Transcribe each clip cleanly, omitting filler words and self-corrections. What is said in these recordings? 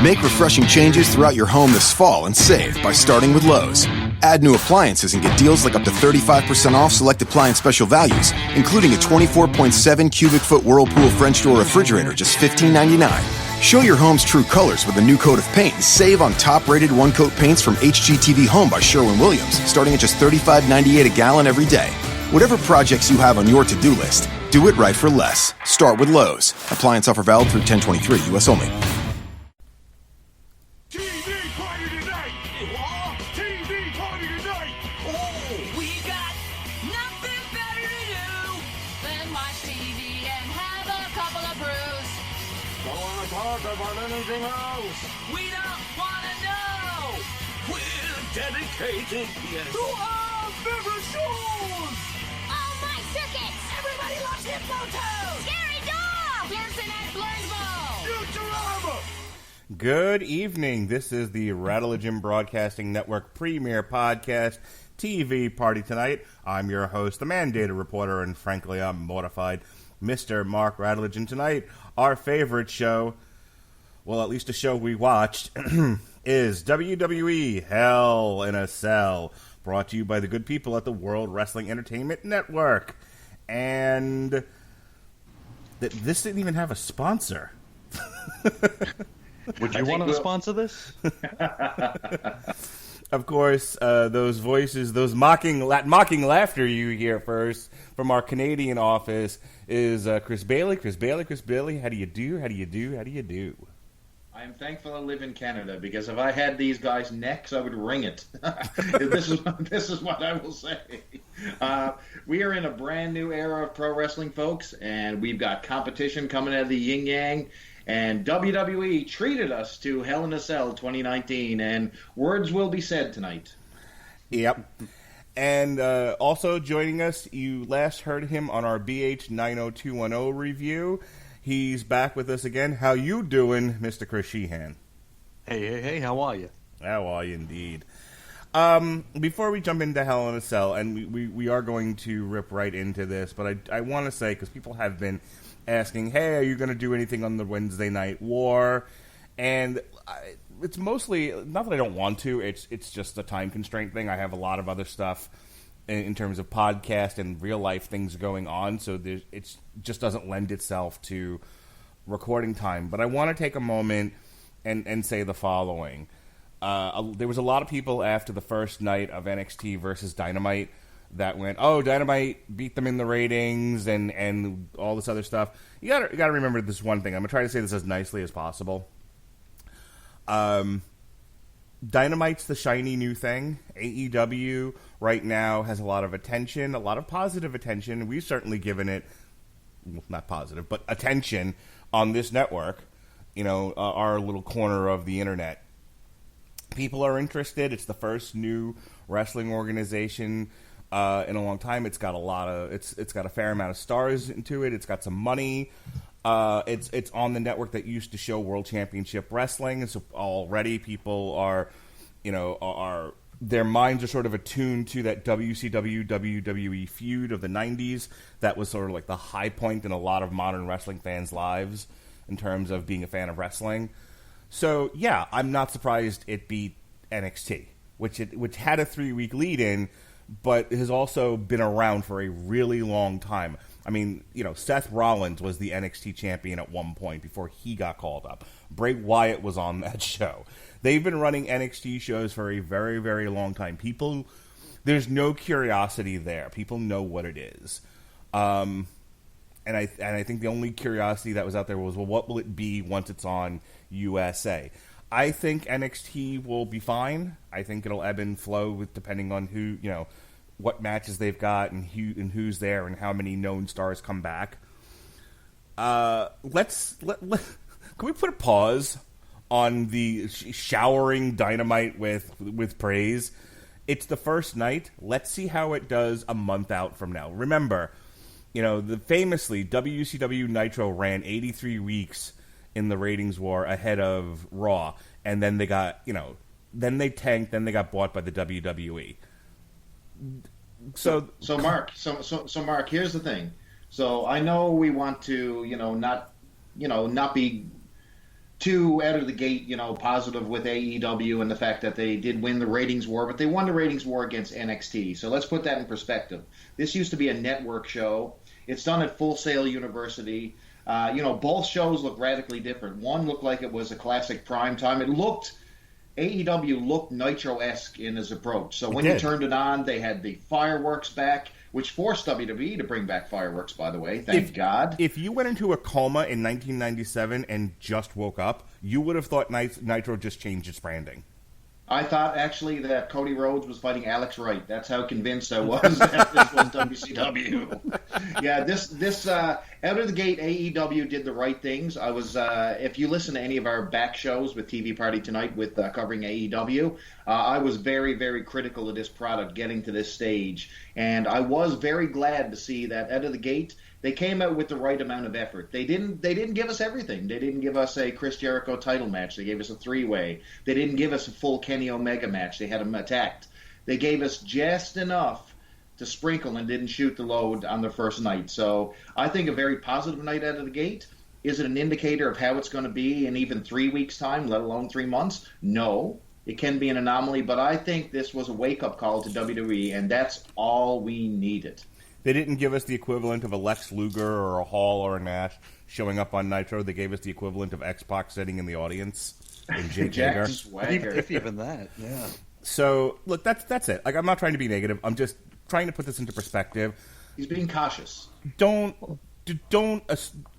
Make refreshing changes throughout your home this fall and save by starting with Lowe's. Add new appliances and get deals like up to 35% off select appliance special values, including a 24.7 cubic foot Whirlpool French door refrigerator, just $15.99. Show your home's true colors with a new coat of paint and save on top-rated one-coat paints from HGTV Home by Sherwin-Williams, starting at just $35.98 a gallon every day. Whatever projects you have on your to-do list, do it right for less. Start with Lowe's. Appliance offer valid through 10/23, U.S. only. We don't want to know. We're dedicated, yes, to our favorite shows. Oh, my circuits! Everybody loves Hypnotoad. Scary Dog! Listen at Blazeball. Futurama. Good evening. This is the Radulich Broadcasting Network premier podcast TV party tonight. I'm your host, the mandated reporter, and frankly, I'm mortified, Mr. Mark Radulich. And tonight, our favorite show, well, at least a show we watched, is WWE Hell in a Cell, brought to you by the good people at the World Wrestling Entertainment Network. And this didn't even have a sponsor. Would you want to sponsor this? Of course, those voices, those mocking laughter you hear first from our Canadian office is Chris Bailey. Chris Bailey, how do you do? I am thankful I live in Canada, because if I had these guys' necks, I would wring it. This is what I will say. We are in a brand new era of pro wrestling, folks, and we've got competition coming out of the yin yang. And WWE treated us to Hell in a Cell 2019, and words will be said tonight. Yep. And also joining us, you last heard him on our BH 90210 review. He's back with us again. How you doing, Mr. Chris Sheehan? Hey, how are you? How are you, indeed? Before we jump into Hell in a Cell, and we are going to rip right into this, but I want to say, because people have been asking, hey, are you going to do anything on the Wednesday Night War? And it's mostly, not that I don't want to, it's just a time constraint thing. I have a lot of other stuff in terms of podcast and real life things going on, so it just doesn't lend itself to recording time. But I want to take a moment and say the following. There was a lot of people after the first night of NXT versus Dynamite that went, oh, Dynamite beat them in the ratings and all this other stuff. You gotta remember this one thing. I'm gonna try to say this as nicely as possible. Dynamite's the shiny new thing. AEW right now has a lot of attention, a lot of positive attention. We've certainly given it, well, not positive, but attention on this network, our little corner of the internet. People are interested. It's the first new wrestling organization in a long time. It's got it's got a fair amount of stars into it. It's got some money. It's on the network that used to show World Championship Wrestling, and so already people are their minds are sort of attuned to that WCW WWE feud of the 90s. That was sort of like the high point in a lot of modern wrestling fans' lives in terms of being a fan of wrestling. So yeah, I'm not surprised it beat NXT, which had a 3-week lead in, but has also been around for a really long time. I mean, Seth Rollins was the NXT champion at one point before he got called up. Bray Wyatt was on that show. They've been running NXT shows for a very, very long time. There's no curiosity there. People know what it is. And I think the only curiosity that was out there was, well, what will it be once it's on USA? I think NXT will be fine. I think it'll ebb and flow depending on who, what matches they've got and who's there and how many known stars come back. Can we put a pause on the showering Dynamite with praise? It's the first night. Let's see how it does a month out from now. Remember, famously WCW Nitro ran 83 weeks in the ratings war ahead of Raw, and then they got, then they tanked, then they got bought by the WWE. So Mark, here's the thing. So I know we want to, not be too out of the gate, positive with AEW and the fact that they did win the ratings war, but they won the ratings war against NXT. So let's put that in perspective. This used to be a network show. It's done at Full Sail University. Both shows look radically different. One looked like it was a classic prime time. AEW looked Nitro-esque in his approach. So when you turned it on, they had the fireworks back, which forced WWE to bring back fireworks, by the way. Thank God. If you went into a coma in 1997 and just woke up, you would have thought Nitro just changed its branding. I thought, actually, that Cody Rhodes was fighting Alex Wright. That's how convinced I was that this was WCW. Yeah, this out of the gate, AEW did the right things. I was, if you listen to any of our back shows with TV Party Tonight with covering AEW, I was very, very critical of this product getting to this stage. And I was very glad to see that out of the gate, they came out with the right amount of effort. They didn't give us everything. They didn't give us a Chris Jericho title match. They gave us a three-way. They didn't give us a full Kenny Omega match. They had him attacked. They gave us just enough to sprinkle and didn't shoot the load on their first night. So I think a very positive night out of the gate. Is it an indicator of how it's going to be in even 3 weeks' time, let alone 3 months? No. It can be an anomaly, but I think this was a wake-up call to WWE, and that's all we needed. They didn't give us the equivalent of a Lex Luger or a Hall or a Nash showing up on Nitro. They gave us the equivalent of X-Pac sitting in the audience and Jake Hager. If even that, yeah. So, look, that's it. Like, I'm not trying to be negative. I'm just trying to put this into perspective. He's being cautious. Don't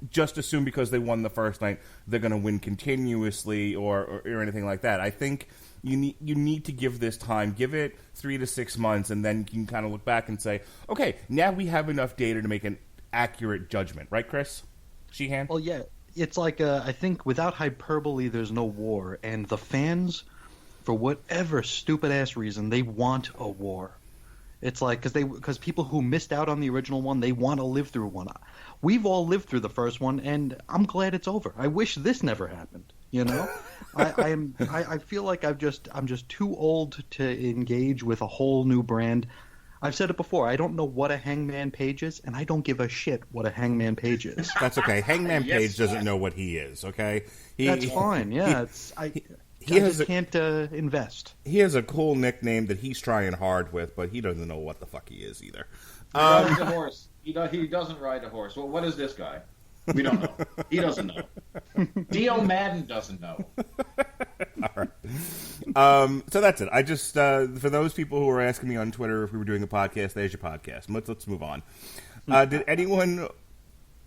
just assume because they won the first night they're going to win continuously or anything like that. I think you need to give this time. Give it 3 to 6 months, and then you can kind of look back and say, okay, now we have enough data to make an accurate judgment. Right, Chris? Sheehan? Well, yeah. It's like, I think without hyperbole, there's no war. And the fans, for whatever stupid-ass reason, they want a war. It's like, because people who missed out on the original one, they want to live through one. We've all lived through the first one, and I'm glad it's over. I wish this never happened. I feel like I'm just too old to engage with a whole new brand. I've said it before. I don't know what a Hangman Page is, and I don't give a shit what a Hangman Page is. That's okay. Hangman Page doesn't know what he is. Okay, that's fine. Yeah, I can't invest. He has a cool nickname that he's trying hard with, but he doesn't know what the fuck he is either. He rides a horse. He doesn't ride a horse. Well, what is this guy? We don't know. He doesn't know. Dio Madden doesn't know. All right. So that's it. I just for those people who were asking me on Twitter if we were doing a podcast, there's your podcast. Let's move on. Did anyone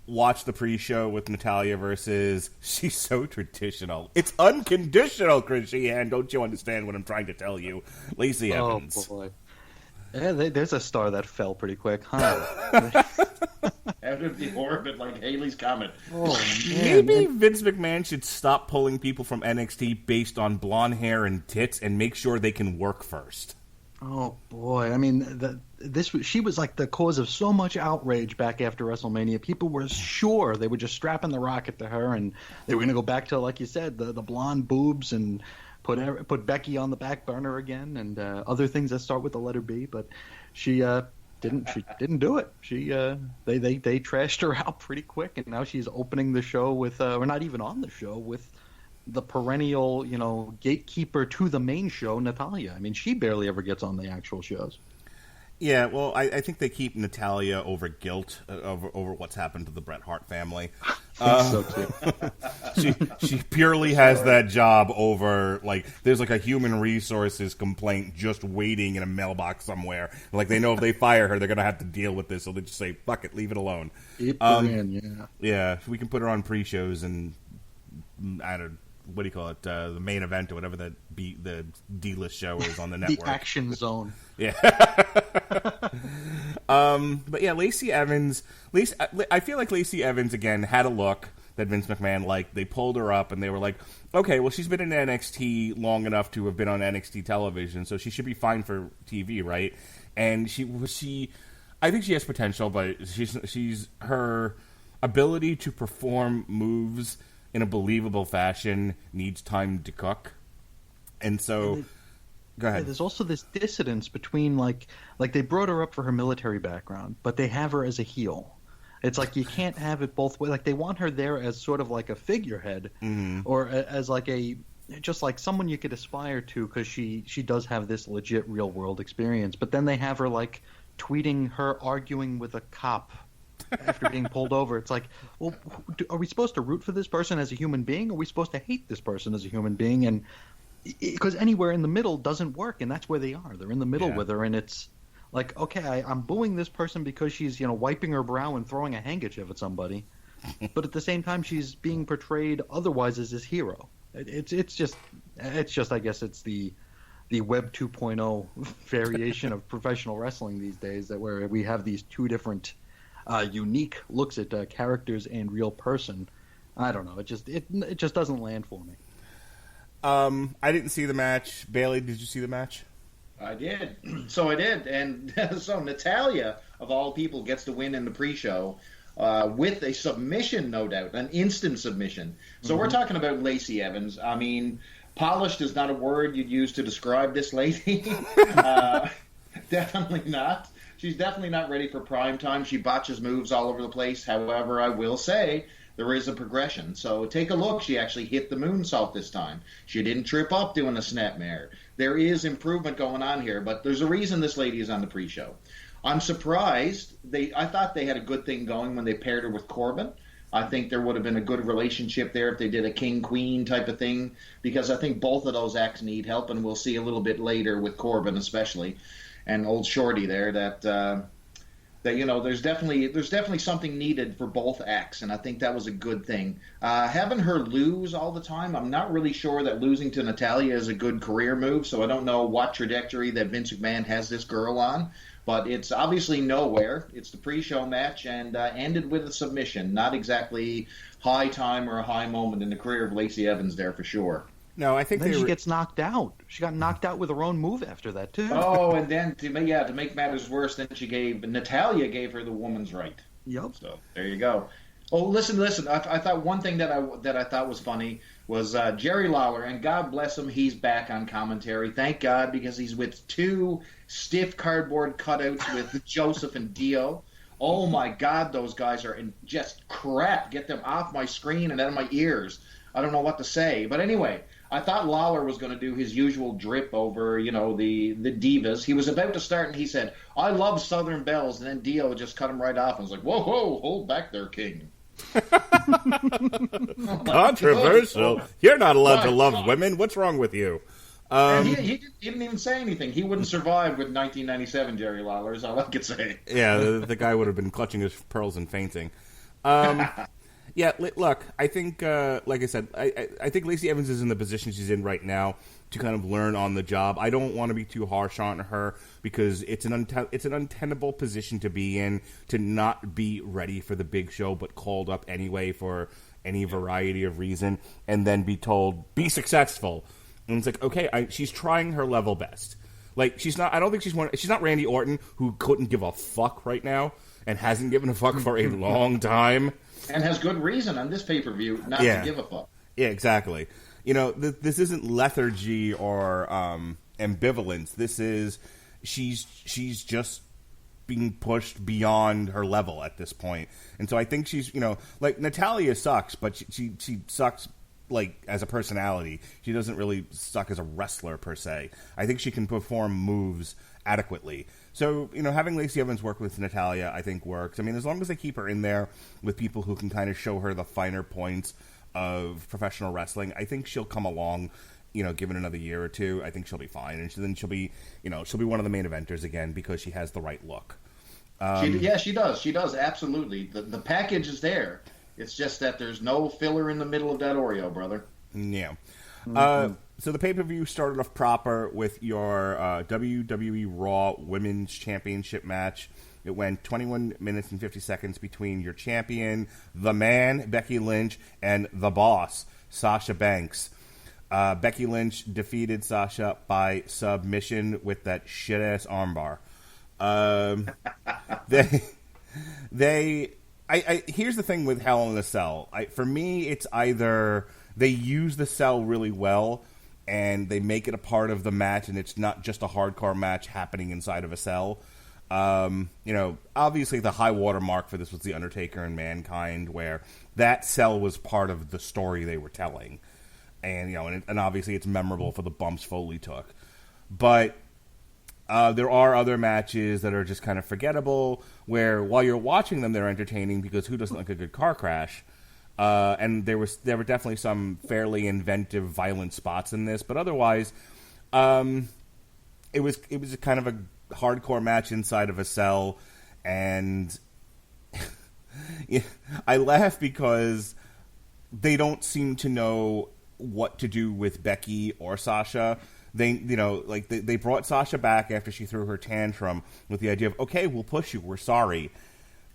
watch the pre-show with Natalya versus? She's so traditional. It's unconditional, Chris Sheehan. Don't you understand what I'm trying to tell you, Lacey Evans? Oh boy. Yeah, there's a star that fell pretty quick, huh? Out of the orbit like Haley's Comet. Oh, Maybe Vince McMahon should stop pulling people from NXT based on blonde hair and tits and make sure they can work first. Oh boy, I mean, she was like the cause of so much outrage back after WrestleMania. People were sure they were just strapping the rocket to her, and they were going to go back to, like you said, the blonde boobs and put Becky on the back burner again, and other things that start with the letter B. But she didn't do it. They trashed her out pretty quick, and now she's opening the show with, or not even on the show, with the perennial, gatekeeper to the main show, Natalya. I mean, she barely ever gets on the actual shows. Yeah, well, I think they keep Natalya over guilt over what's happened to the Bret Hart family. So too. She purely has that job over, like, there's like a human resources complaint just waiting in a mailbox somewhere. Like, they know if they fire her, they're going to have to deal with this, so they just say, fuck it, leave it alone. Keep her in, yeah. Yeah, we can put her on pre-shows and, I don't know, what do you call it, the main event or whatever the D-list show is on the network. The Action Zone. Yeah. But yeah, Lacey Evans. I feel like Lacey Evans again had a look that Vince McMahon liked. They pulled her up and they were like, okay, well, she's been in NXT long enough to have been on NXT television, so she should be fine for TV, right? And I think she has potential, but she's her ability to perform moves in a believable fashion needs time to cook. And so, go ahead. Yeah, there's also this dissonance between, like they brought her up for her military background, but they have her as a heel. It's like you can't have it both ways. Like they want her there as sort of like a figurehead, or as like just like someone you could aspire to because she does have this legit real world experience. But then they have her like tweeting her arguing with a cop after being pulled over. It's like, well, are we supposed to root for this person as a human being? Or are we supposed to hate this person as a human being? And because anywhere in the middle doesn't work, and that's where they are. They're in the middle with her, and it's like, okay, I'm booing this person because she's, wiping her brow and throwing a handkerchief at somebody, but at the same time she's being portrayed otherwise as this hero. It's just I guess it's the Web 2.0 variation of professional wrestling these days, that where we have these two different unique looks at characters and real person. I don't know. It just doesn't land for me. I didn't see the match. Bailey, did you see the match? I did. So I did. And so Natalya, of all people, gets the win in the pre-show with a submission, no doubt, an instant submission. So we're talking about Lacey Evans. I mean, polished is not a word you'd use to describe this lady. Definitely not. She's definitely not ready for prime time. She botches moves all over the place. However, I will say there is a progression. So take a look. She actually hit the moonsault this time. She didn't trip up doing a snapmare. There is improvement going on here, but there's a reason this lady is on the pre-show. I'm surprised. I thought they had a good thing going when they paired her with Corbin. I think there would have been a good relationship there if they did a king-queen type of thing, because I think both of those acts need help, and we'll see a little bit later with Corbin especially, and old Shorty there, that there's definitely something needed for both acts, and I think that was a good thing. Having her lose all the time, I'm not really sure that losing to Natalya is a good career move, so I don't know what trajectory that Vince McMahon has this girl on, but it's obviously nowhere. It's the pre-show match, and ended with a submission. Not exactly high time or a high moment in the career of Lacey Evans there for sure. No, I think then she gets knocked out. She got knocked out with her own move after that too. Oh, and then to make matters worse, then Natalya gave her the woman's right. Yep. So there you go. Oh, listen. I thought one thing that I thought was funny was Jerry Lawler, and God bless him, he's back on commentary. Thank God, because he's with two stiff cardboard cutouts with Joseph and Dio. Oh my God, those guys are in just crap. Get them off my screen and out of my ears. I don't know what to say, but anyway. I thought Lawler was going to do his usual drip over, the divas. He was about to start, and he said, "I love Southern Bells," and then Dio just cut him right off and was like, "Whoa, hold back there, King." Controversial. You're not allowed to love women. What's wrong with you? And he didn't even say anything. He wouldn't survive with 1997 Jerry Lawler, is all I could say. Yeah, the guy would have been clutching his pearls and fainting. Yeah, look, I think, like I said, I think Lacey Evans is in the position she's in right now to kind of learn on the job. I don't want to be too harsh on her because it's an untenable position to be in, to not be ready for the big show but called up anyway for any variety of reason, and then be told, be successful. And it's like, okay, she's trying her level best. Like, she's not, I don't think she's not Randy Orton, who couldn't give a fuck right now and hasn't given a fuck for a long time. And has good reason on this pay-per-view not to give a fuck. Yeah, exactly. This isn't lethargy or ambivalence. This is she's just being pushed beyond her level at this point. And so I think she's, like Natalya sucks, but she sucks like as a personality. She doesn't really suck as a wrestler per se. I think she can perform moves adequately. So, having Lacey Evans work with Natalya, I think works. I mean, as long as they keep her in there with people who can kind of show her the finer points of professional wrestling, I think she'll come along, given another year or two. I think she'll be fine. And then she'll be one of the main eventers again because she has the right look. She does. She does, absolutely. The package is there. It's just that there's no filler in the middle of that Oreo, brother. Yeah. So the pay-per-view started off proper with your WWE Raw Women's Championship match. It went 21 minutes and 50 seconds between your champion, the man, Becky Lynch, and the boss, Sasha Banks. Becky Lynch defeated Sasha by submission with that shit-ass armbar. Here's the thing with Hell in a Cell. For me, it's either they use the cell really well and they make it a part of the match and it's not just a hardcore match happening inside of a cell, Obviously the high water mark for this was The Undertaker and Mankind, where that cell was part of the story they were telling. And, and obviously it's memorable for the bumps Foley took. But there are other matches that are just kind of forgettable, where while you're watching them, they're entertaining, because who doesn't like a good car crash? And there were definitely some fairly inventive, violent spots in this, but otherwise, it was a kind of a hardcore match inside of a cell, and I laugh because they don't seem to know what to do with Becky or Sasha. They brought Sasha back after she threw her tantrum with the idea of, okay, we'll push you, we're sorry.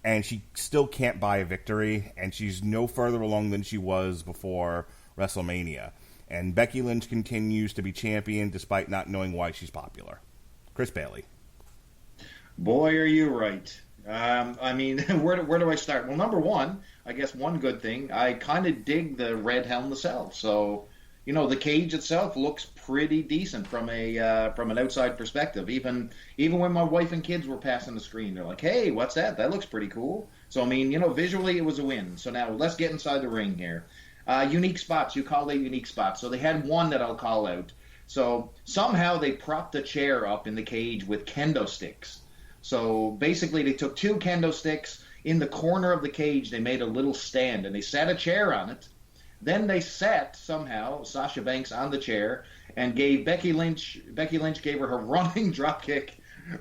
And she still can't buy a victory, and she's no further along than she was before WrestleMania. And Becky Lynch continues to be champion despite not knowing why she's popular. Chris Bailey. Boy, are you right. Where do I start? Well, number one, I guess one good thing, I kind of dig the red Hell in the Cell. So, the cage itself looks pretty decent from an outside perspective. Even when my wife and kids were passing the screen, they're like, "Hey, what's that? That looks pretty cool." So, visually it was a win. So now let's get inside the ring here. Unique spots. You call it unique spots. So they had one that I'll call out. So somehow they propped a chair up in the cage with kendo sticks. So basically they took two kendo sticks in the corner of the cage. They made a little stand and they set a chair on it. Then they set somehow Sasha Banks on the chair and gave Becky Lynch gave her running drop kick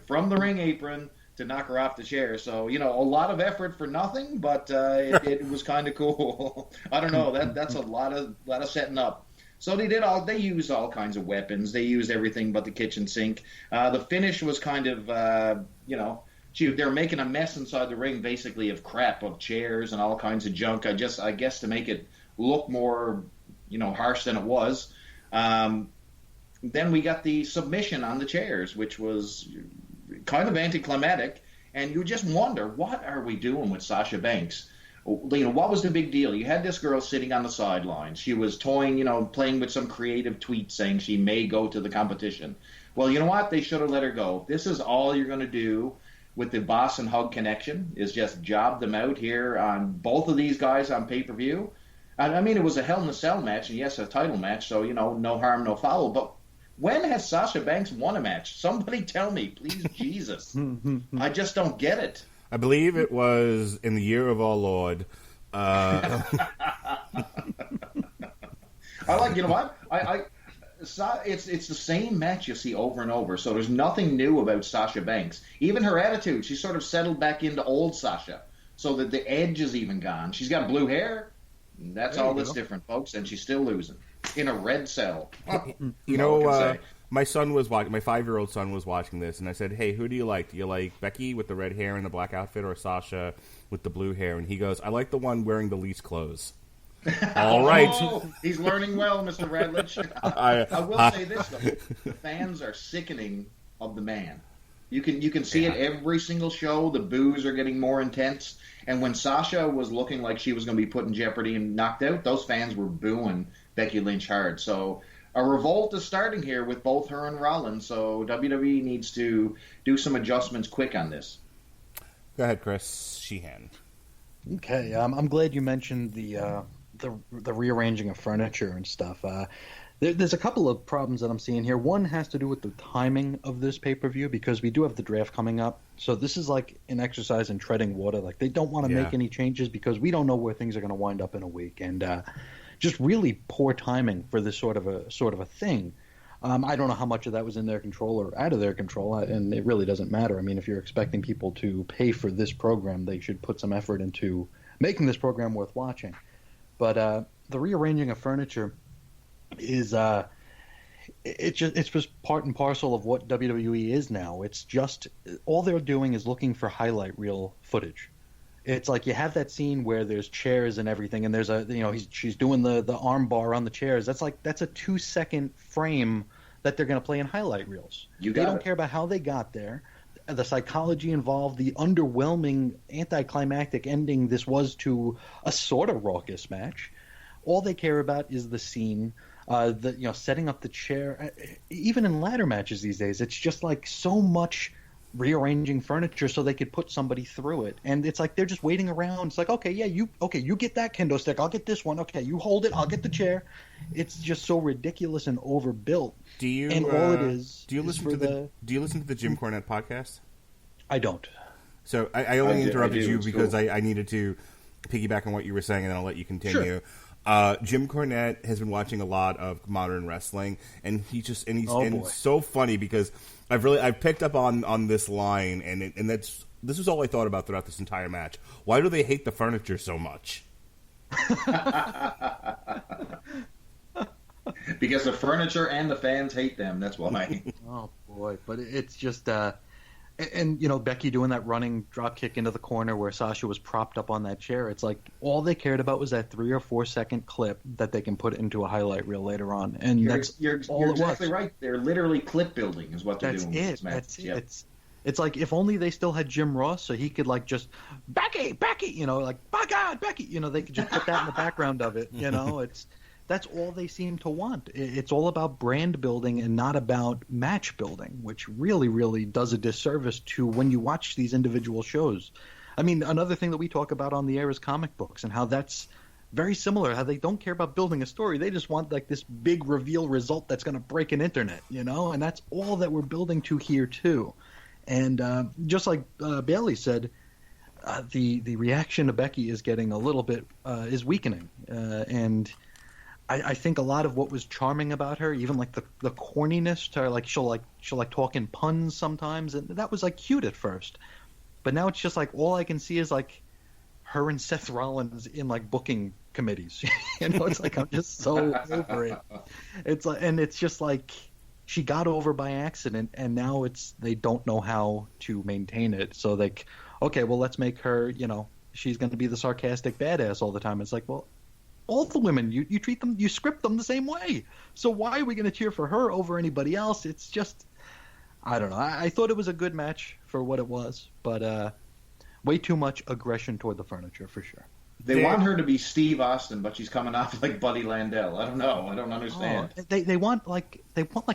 from the ring apron to knock her off the chair. So, a lot of effort for nothing, but it was kind of cool. I don't know. That's a lot of setting up. So they used all kinds of weapons. They used everything but the kitchen sink. The finish was kind of, they were making a mess inside the ring, basically, of crap, of chairs and all kinds of junk. I guess to make it look more, harsh than it was. Then we got the submission on the chairs, which was kind of anticlimactic. And you just wonder, what are we doing with Sasha Banks? What was the big deal? You had this girl sitting on the sidelines. She was toying, playing with some creative tweet saying she may go to the competition. Well, you know what? They should have let her go. This is all you're going to do with the Boss and Hug connection, is just job them out here on both of these guys on pay-per-view. It was a Hell in a Cell match, and yes, a title match, so, no harm, no foul. But when has Sasha Banks won a match? Somebody tell me, please, Jesus. I just don't get it. I believe it was in the year of our Lord. I like, it's the same match you see over and over. So there's nothing new about Sasha Banks. Even her attitude, she sort of settled back into old Sasha, so that the edge is even gone. She's got blue hair. That's all that's different, folks, and she's still losing in a red cell. My son was watching. My 5-year-old son was watching this, and I said, "Hey, who do you like? Do you like Becky with the red hair and the black outfit, or Sasha with the blue hair?" And he goes, "I like the one wearing the least clothes." All right, he's learning well, Mr. Radulich. I will say this though: the fans are sickening of the man. You can see it every single show. The boos are getting more intense, and when Sasha was looking like she was going to be put in jeopardy and knocked out, those fans were booing Becky Lynch hard. So a revolt is starting here with both her and Rollins, so WWE needs to do some adjustments quick on this. Go ahead, Chris. Sheehan. Okay, I'm glad you mentioned the rearranging of furniture and stuff. There's a couple of problems that I'm seeing here. One has to do with the timing of this pay-per-view, because we do have the draft coming up. So this is like an exercise in treading water. Like, they don't want to make any changes because we don't know where things are going to wind up in a week. And just really poor timing for this sort of a thing. I don't know how much of that was in their control or out of their control, and it really doesn't matter. I mean, if you're expecting people to pay for this program, they should put some effort into making this program worth watching. But the rearranging of furniture is it's just part and parcel of what WWE is now. It's just all they're doing is looking for highlight reel footage. It's like you have that scene where there's chairs and everything, and there's she's doing the arm bar on the chairs. That's a 2-second frame that they're going to play in highlight reels. They don't care about how they got there, the psychology involved, the underwhelming anticlimactic ending this was to a sort of raucous match. All they care about is the scene, setting up the chair. Even in ladder matches these days, it's just like so much rearranging furniture so they could put somebody through it. And it's like they're just waiting around. It's like, okay, yeah, you get that kendo stick, I'll get this one. Okay, you hold it, I'll get the chair. It's just so ridiculous and overbuilt. Do you? And all it is. Do you listen to the Jim Cornette podcast? I don't. So I only interrupted you because cool. I needed to piggyback on what you were saying, and then I'll let you continue. Sure. Jim Cornette has been watching a lot of modern wrestling, and he's so funny because I've picked up on this line, and this is all I thought about throughout this entire match. Why do they hate the furniture so much? Because the furniture and the fans hate them. That's why. Oh boy, but it's just and Becky doing that running drop kick into the corner where Sasha was propped up on that chair. It's like all they cared about was that 3 or 4 second clip that they can put into a highlight reel later on, and you're all exactly right. They're literally clip building, is what they're doing. That's it. It's like if only they still had Jim Ross, so he could like just Becky, like by God, Becky, they could just put that in the background of it. That's all they seem to want. It's all about brand building and not about match building, which really, really does a disservice to when you watch these individual shows. I mean, another thing that we talk about on the air is comic books and how that's very similar, how they don't care about building a story. They just want like this big reveal result that's going to break an internet, and that's all that we're building to here too. And just like Bailey said, the reaction to Becky is getting a little bit is weakening, and I think a lot of what was charming about her, even like the corniness to her, like she'll talk in puns sometimes, and that was like cute at first, but now it's just like all I can see is like her and Seth Rollins in like booking committees. It's like I'm just so over it. It's like, and it's just like she got over by accident, and now they don't know how to maintain it. So like, okay, well let's make her, she's going to be the sarcastic badass all the time. It's like, well, all the women, you treat them, you script them the same way. So why are we going to cheer for her over anybody else? It's just, I don't know. I thought it was a good match for what it was, but way too much aggression toward the furniture for sure. They want her to be Steve Austin, but she's coming off like Buddy Landell. I don't know. I don't understand. Oh, they want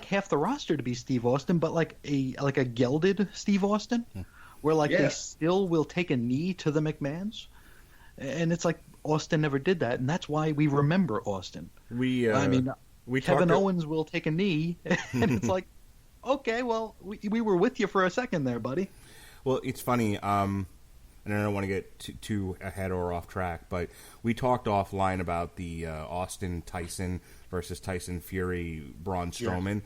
half the roster to be Steve Austin, but like a gelded Steve Austin, where they still will take a knee to the McMahons, and it's like Austin never did that, and that's why we remember Austin. Kevin Owens will take a knee, and it's like, okay, well, we were with you for a second there, buddy. Well, it's funny, and I don't want to get too ahead or off track, but we talked offline about the Austin Tyson versus Tyson Fury Braun Strowman,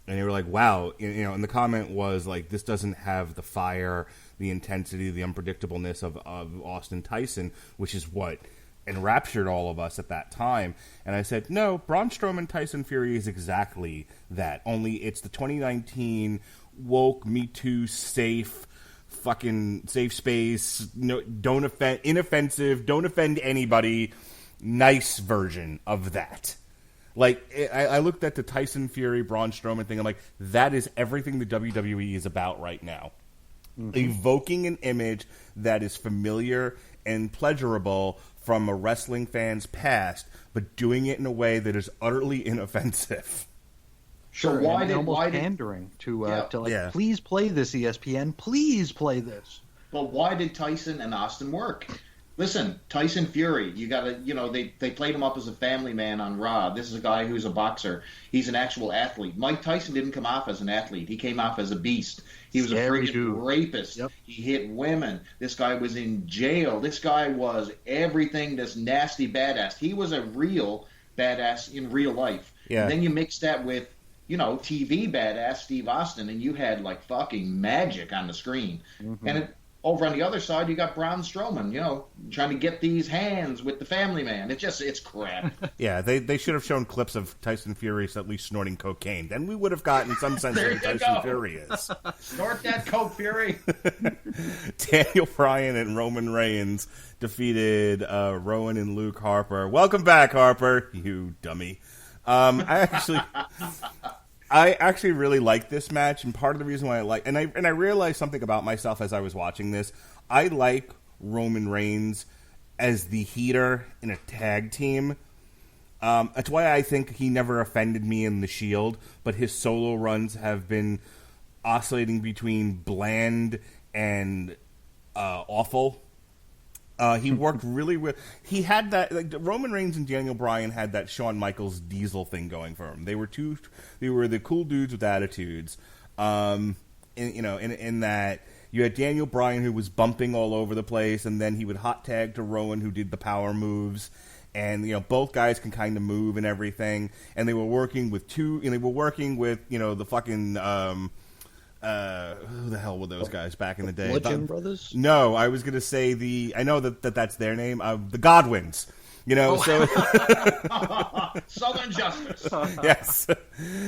and they were like, wow, and the comment was like, this doesn't have the fire, the intensity, the unpredictableness of Austin Tyson, which is what enraptured all of us at that time. And I said, no, Braun Strowman Tyson Fury is exactly that, only it's the 2019 woke, Me Too, safe space, don't offend, inoffensive, don't offend anybody, nice version of that. Like, I looked at the Tyson Fury Braun Strowman thing, I'm like, that is everything the WWE is about right now. Mm-hmm. Evoking an image that is familiar and pleasurable from a wrestling fan's past, but doing it in a way that is utterly inoffensive. Sure, pandering to please play this, ESPN, please play this. But why did Tyson and Austin work? Listen, Tyson Fury, you gotta, they played him up as a family man on Raw. This is a guy who's a boxer. He's an actual athlete. Mike Tyson didn't come off as an athlete. He came off as a beast. He was a freaking rapist. Yep. He hit women. This guy was in jail. This guy was everything, this nasty badass. He was a real badass in real life. Yeah. And then you mix that with, TV badass Steve Austin, and you had like fucking magic on the screen. Mm-hmm. And over on the other side, you got Braun Strowman, trying to get these hands with the family man. It's crap. Yeah, they should have shown clips of Tyson Fury at least snorting cocaine. Then we would have gotten some sense of who Tyson Fury is. Snort that coke, Fury. Daniel Bryan and Roman Reigns defeated Rowan and Luke Harper. Welcome back, Harper, you dummy. I actually really like this match, and part of the reason why I realized something about myself as I was watching this. I like Roman Reigns as the heater in a tag team. That's why I think he never offended me in the Shield, but his solo runs have been oscillating between bland and awful. He worked really well. He had that, like, Roman Reigns and Daniel Bryan had that Shawn Michaels Diesel thing going for them. They were the cool dudes with attitudes. In that you had Daniel Bryan, who was bumping all over the place, and then he would hot tag to Rowan, who did the power moves. And both guys can kind of move and everything. And they were working with the fucking who the hell were those guys back in the day? Bludgeon Brothers? No, I was going to say I know that's their name. The Godwins. So Southern Justice. Yes.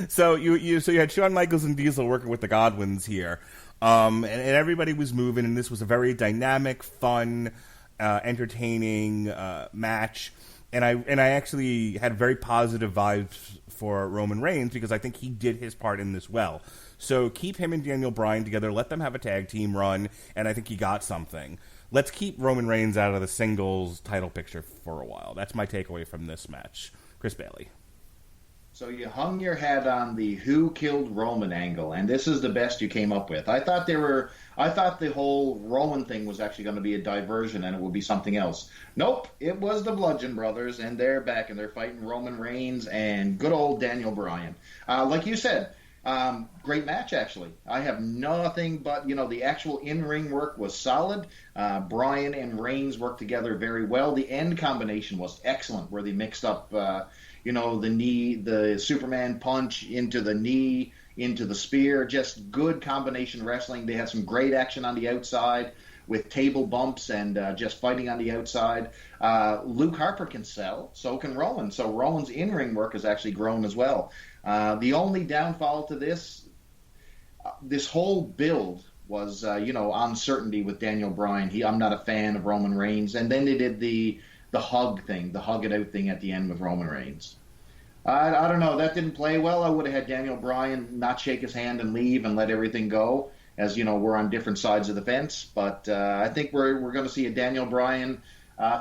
So you had Shawn Michaels and Diesel working with the Godwins here, and everybody was moving, and this was a very dynamic, fun, entertaining match. And I actually had very positive vibes for Roman Reigns because I think he did his part in this well. So keep him and Daniel Bryan together. Let them have a tag team run, and I think he got something. Let's keep Roman Reigns out of the singles title picture for a while. That's my takeaway from this match. Chris Bailey. So you hung your hat on the who killed Roman angle, and this is the best you came up with. I thought the whole Roman thing was actually going to be a diversion and it would be something else. Nope, it was the Bludgeon Brothers, and they're back and they're fighting Roman Reigns and good old Daniel Bryan. Like you said, great match, actually. I have nothing but, the actual in-ring work was solid. Bryan and Reigns worked together very well. The end combination was excellent, where they mixed up, the knee, the Superman punch into the knee, into the spear. Just good combination wrestling. They had some great action on the outside with table bumps and just fighting on the outside. Luke Harper can sell, so can Rowan. So Rowan's in-ring work has actually grown as well. The only downfall to this whole build was, uncertainty with Daniel Bryan. I'm not a fan of Roman Reigns. And then they did the hug thing, the hug it out thing at the end with Roman Reigns. I don't know. That didn't play well. I would have had Daniel Bryan not shake his hand and leave and let everything go, as, we're on different sides of the fence. But I think we're going to see a Daniel Bryan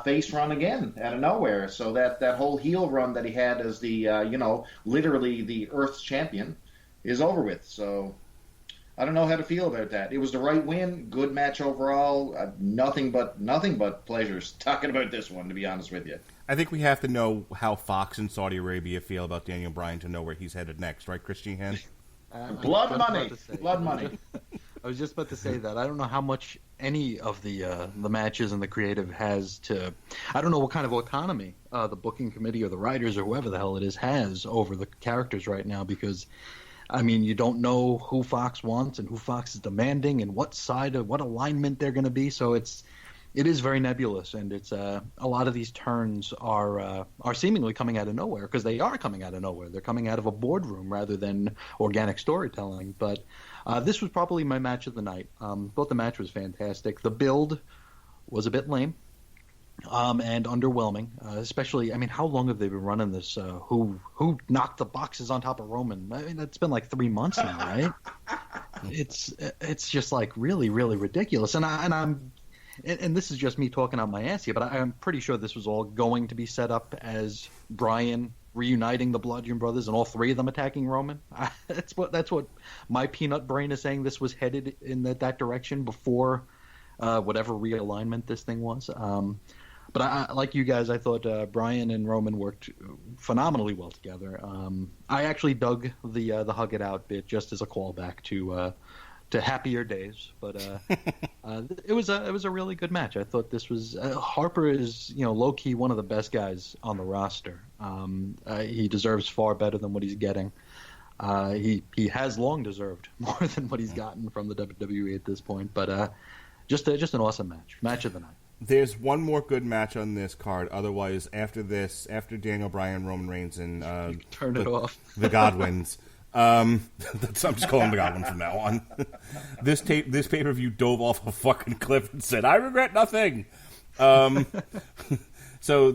face run again out of nowhere. So that whole heel run that he had as the, literally the Earth's champion is over with. So I don't know how to feel about that. It was the right win. Good match overall. Nothing but pleasures talking about this one, to be honest with you. I think we have to know how Fox and Saudi Arabia feel about Daniel Bryan to know where he's headed next, right, Chris Sheehan? Blood money. I was just about to say that. I don't know how much any of the matches and the creative has to. I don't know what kind of autonomy the booking committee or the writers or whoever the hell it is has over the characters right now, because, you don't know who Fox wants and who Fox is demanding and what alignment they're going to be. So it is very nebulous, and it's a lot of these turns are seemingly coming out of nowhere, because they are coming out of nowhere. They're coming out of a boardroom rather than organic storytelling. But this was probably my match of the night. Thought the match was fantastic. The build was a bit lame and underwhelming, especially. How long have they been running this? Who knocked the boxes on top of Roman? That's been like 3 months now, right? It's just like really, really ridiculous. And this is just me talking out my ass here, but I'm pretty sure this was all going to be set up as Bryan reuniting the Bludgeon Brothers and all three of them attacking Roman. That's what my peanut brain is saying. This was headed in that direction before whatever realignment this thing was. But I, like you guys, I thought Bryan and Roman worked phenomenally well together. I actually dug the hug it out bit just as a callback to happier days, but it was a really good match. I thought this was Harper is low key one of the best guys on the roster. He deserves far better than what he's getting. He has long deserved more than what he's gotten from the WWE at this point. But just an awesome match of the night. There's one more good match on this card. Otherwise, after Daniel Bryan, Roman Reigns, and turn it off, the Godwins. I'm just calling the Godwin from now on. This pay-per-view dove off a fucking cliff and said, "I regret nothing." So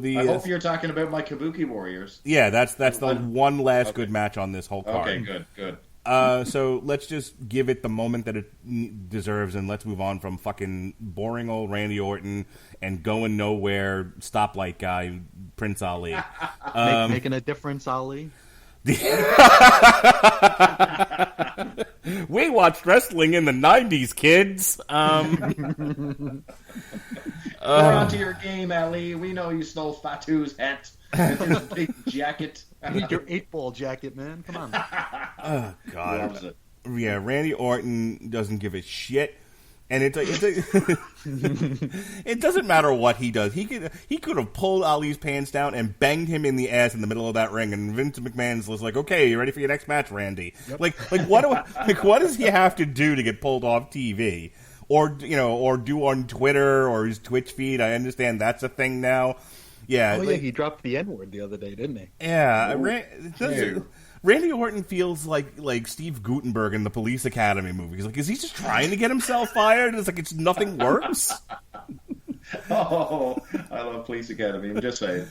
I hope you're talking about my Kabuki Warriors. Yeah, that's the one last good match on this whole card. Okay, good. So let's just give it the moment that it deserves, and let's move on from fucking boring old Randy Orton and going nowhere stoplight guy Prince Ali. Making a difference, Ali. We watched wrestling in the 90s, kids. We're onto your game, Ali. We know you stole Fatu's hat and his big jacket. You need your 8-ball jacket, man. Come on. Oh, God. Loves it. Yeah, Randy Orton doesn't give a shit. And it doesn't matter what he does. He could have pulled Ali's pants down and banged him in the ass in the middle of that ring. And Vince McMahon's was like, "Okay, you ready for your next match, Randy?" Yep. What does he have to do to get pulled off TV, or do on Twitter or his Twitch feed? I understand that's a thing now. Yeah. Oh yeah, he dropped the N-word the other day, didn't he? Yeah. Randy Orton feels like Steve Guttenberg in the Police Academy movie. He's like, is he just trying to get himself fired? It's like nothing works. Oh, I love Police Academy. I'm just saying.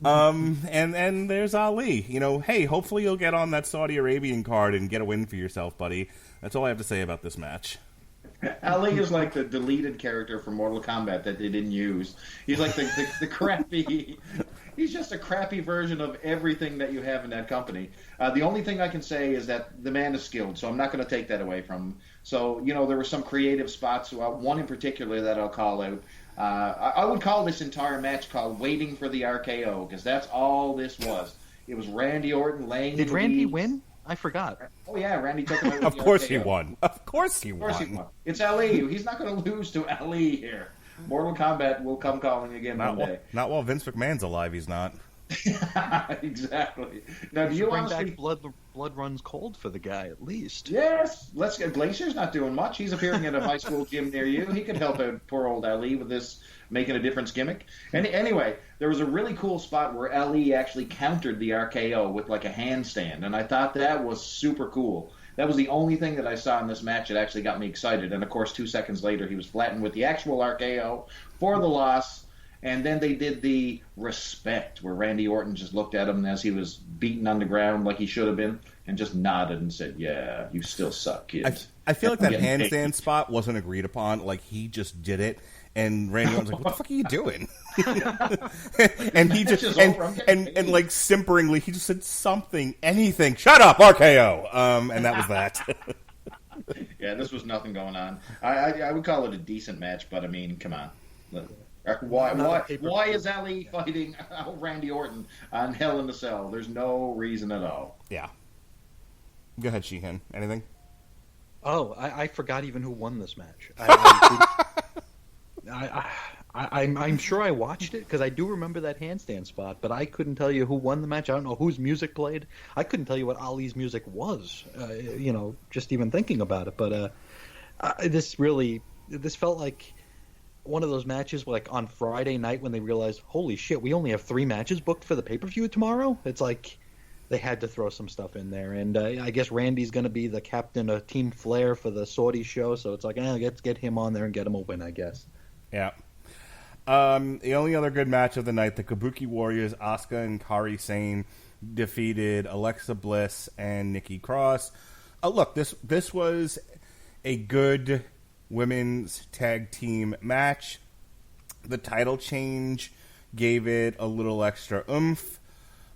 And there's Ali. Hey, hopefully you'll get on that Saudi Arabian card and get a win for yourself, buddy. That's all I have to say about this match. Ali is like the deleted character from Mortal Kombat that they didn't use. He's like the crappy. He's just a crappy version of everything that you have in that company. The only thing I can say is that the man is skilled, so I'm not going to take that away from him. So, there were some creative spots, one in particular that I'll call out. I would call this entire match called Waiting for the RKO, because that's all this was. It was Randy Orton laying Did the Randy lead. win? I forgot. Oh, yeah, Randy took him out with Of the course RKO. he won. Of course he won. It's Ali. He's not going to lose to Ali here. Mortal Kombat will come calling again one day. Not while Vince McMahon's alive, he's not. Exactly. Now, do you bring honestly... back blood runs cold for the guy at least? Yes. Let's get... Glacier's not doing much. He's appearing at a high school gym near you. He could help out poor old Ali with this making a difference gimmick. And anyway, there was a really cool spot where Ali actually countered the RKO with like a handstand, and I thought that was super cool. That was the only thing that I saw in this match that actually got me excited. And, of course, 2 seconds later, he was flattened with the actual RKO for the loss. And then they did the respect, where Randy Orton just looked at him as he was beaten on the ground like he should have been and just nodded and said, "Yeah, you still suck, kid." I feel like that handstand spot wasn't agreed upon. Like, he just did it. And Randy Orton's like, "What the fuck are you doing?" And he just and like simperingly, he just said something, anything. "Shut up, RKO." And that was that. Yeah, this was nothing going on. I would call it a decent match, but I mean, come on. Why is Ali fighting Randy Orton on Hell in a Cell? There's no reason at all. Yeah. Go ahead, Sheehan. Anything? Oh, I forgot even who won this match. I'm sure I watched it because I do remember that handstand spot, but I couldn't tell you who won the match. I don't know whose music played. I couldn't tell you what Ali's music was. Just even thinking about it. But this felt like one of those matches like on Friday night when they realized, holy shit, we only have 3 matches booked for the pay-per-view tomorrow. It's like they had to throw some stuff in there, and I guess Randy's going to be the captain of Team Flair for the Saudi show, so it's like, let's get him on there and get him a win, I guess. Yeah. The only other good match of the night, the Kabuki Warriors, Asuka and Kairi Sane defeated Alexa Bliss and Nikki Cross. Look, this was a good women's tag team match. The title change gave it a little extra oomph.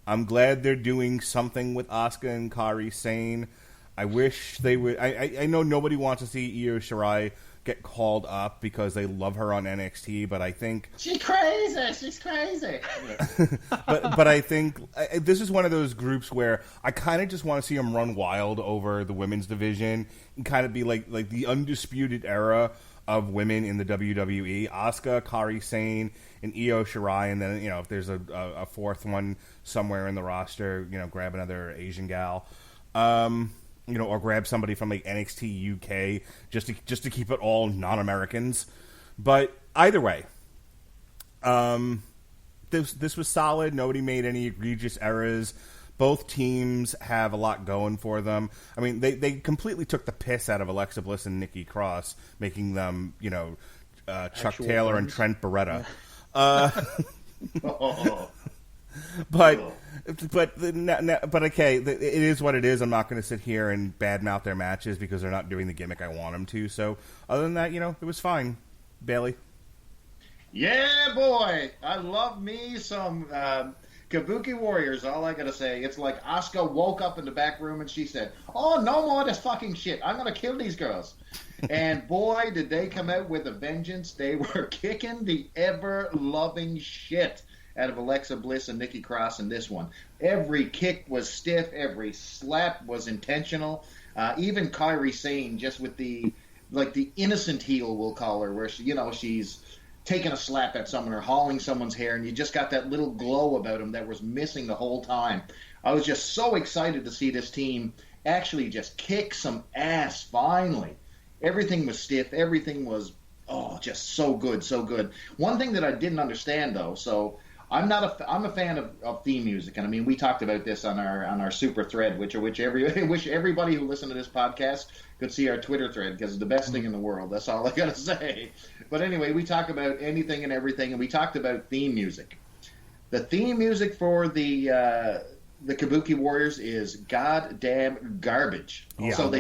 I'm glad they're doing something with Asuka and Kairi Sane. I wish they would. I know nobody wants to see Io Shirai get called up because they love her on NXT, but I think she's crazy. but I think this is one of those groups where I kind of just want to see them run wild over the women's division and kind of be like the undisputed era of women in the WWE. Asuka, Kairi Sane, and Io Shirai, and then if there's a fourth one somewhere in the roster, grab another Asian gal. Or grab somebody from like NXT UK just to keep it all non-Americans. But either way, this was solid. Nobody made any egregious errors. Both teams have a lot going for them. I mean, they completely took the piss out of Alexa Bliss and Nikki Cross, making them Chuck Taylor and Trent Beretta. But okay, it is what it is. I'm not going to sit here and badmouth their matches because they're not doing the gimmick I want them to. So other than that, it was fine. Bailey? Yeah, boy. I love me some Kabuki Warriors, all I gotta say, it's like Asuka woke up in the back room and she said, "Oh, no more of this fucking shit. I'm gonna kill these girls." And boy, did they come out with a vengeance. They were kicking the ever-loving shit out of Alexa Bliss and Nikki Cross in this one. Every kick was stiff. Every slap was intentional. Even Kairi Sane, just with the innocent heel, we'll call her, where she's taking a slap at someone or hauling someone's hair, and you just got that little glow about him that was missing the whole time. I was just so excited to see this team actually just kick some ass finally. Everything was stiff. Everything was, just so good, so good. One thing that I didn't understand, though, so I'm a fan of theme music, and I mean, we talked about this on our super thread, which I wish everybody who listened to this podcast could see our Twitter thread, because it's the best thing in the world. That's all I gotta say. But anyway, we talk about anything and everything, and we talked about theme music. The theme music for the Kabuki Warriors is goddamn garbage. Yeah, so they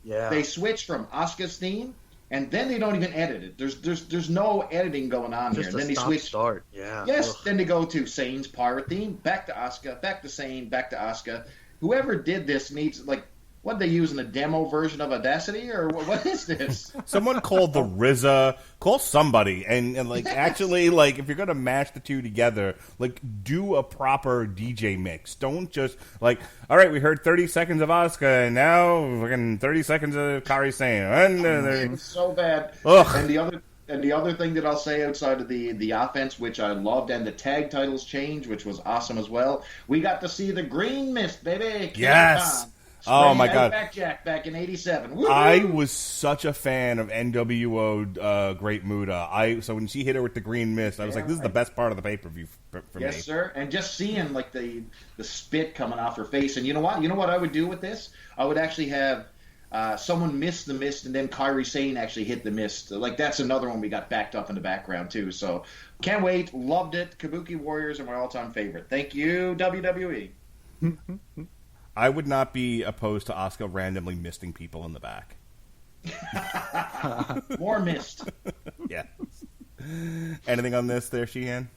Yeah. switch from Asuka's theme, and then they don't even edit it. There's no editing going on Just here. a Then they switch. start. Yeah. Yes, Ugh. then they go to Sane's pirate theme, back to Asuka, back to Sane, back to Asuka. Whoever did this needs, what, they using a demo version of Audacity, or what is this? Someone called the RZA. Call somebody, and actually, if you're gonna mash the two together, do a proper DJ mix. Don't just all right, we heard 30 seconds of Asuka, and now we're getting 30 seconds of Kairi Sane. It was so bad. Ugh. And the other thing that I'll say outside of the offense, which I loved, and the tag titles change, which was awesome as well, we got to see the Green Mist, baby. Yes. Oh my God! Back Jack back in '87. I was such a fan of NWO Great Muta. So when she hit her with the green mist, I was like, "This is the best part of the pay-per-view for me." Yes, sir. And just seeing the spit coming off her face, and you know what I would do with this? I would actually have someone miss the mist, and then Kairi Sane actually hit the mist. That's another one we got backed up in the background too. So can't wait. Loved it. Kabuki Warriors are my all-time favorite. Thank you, WWE. I would not be opposed to Asuka randomly misting people in the back. More mist. Yeah. Anything on this there, Sheehan?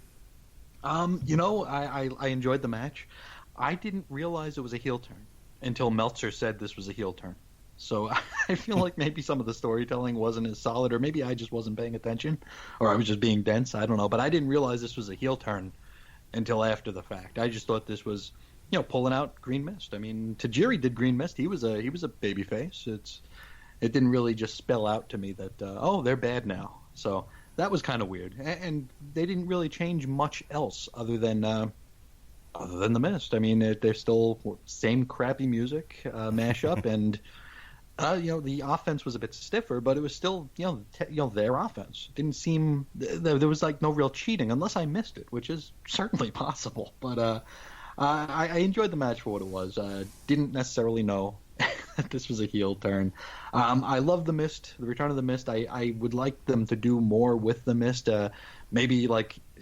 I enjoyed the match. I didn't realize it was a heel turn until Meltzer said this was a heel turn. So I feel like maybe some of the storytelling wasn't as solid, or maybe I just wasn't paying attention, or I was just being dense. I don't know. But I didn't realize this was a heel turn until after the fact. I just thought this was, pulling out Green Mist. I mean, Tajiri did Green Mist. He was a baby face. It didn't really just spell out to me that they're bad now. So that was kind of weird. And they didn't really change much else other than the Mist. I mean, they're still same crappy music mashup, and the offense was a bit stiffer, but it was still their offense. It didn't seem there was no real cheating, unless I missed it, which is certainly possible. But I enjoyed the match for what it was. Didn't necessarily know that this was a heel turn. I love the Mist, the return of the Mist. I would like them to do more with the Mist. Maybe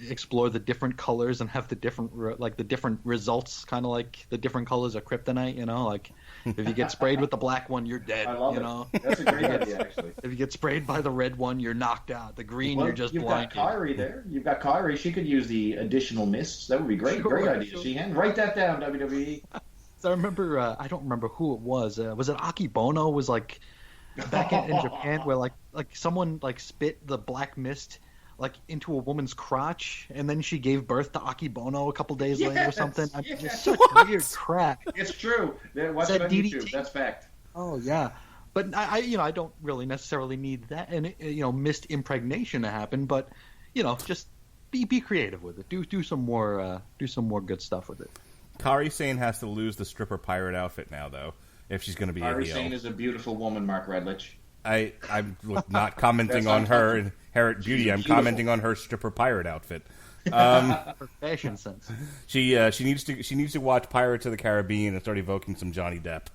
explore the different colors and have the different the different results, kind of like the different colors of kryptonite. If you get sprayed with the black one, you're dead. I love it. That's a great idea, actually. If you get sprayed by the red one, you're knocked out. The green, you're just blinded. You've got Kairi there. You've got Kairi. She could use the additional mists. That would be great. Sure, great idea, sure. Sheehan. Write that down, WWE. So I remember, I don't remember who it was. Was it Akibono? Was back in Japan where someone spit the black mist into a woman's crotch, and then she gave birth to Akibono a couple days later or something. I mean, just such weird crap. It's true. Watch Is it that on DDT? YouTube. That's fact. Oh yeah, but I don't really necessarily need that and mist impregnation to happen. But just be creative with it. Do some more good stuff with it. Kairi Sane has to lose the stripper pirate outfit now, though, if she's going to be a Kairi heel. Sane is a beautiful woman, Mark Radulich. I'm not commenting on her inherent beauty. I'm commenting on her stripper pirate outfit. For fashion sense. She needs to watch Pirates of the Caribbean and start evoking some Johnny Depp.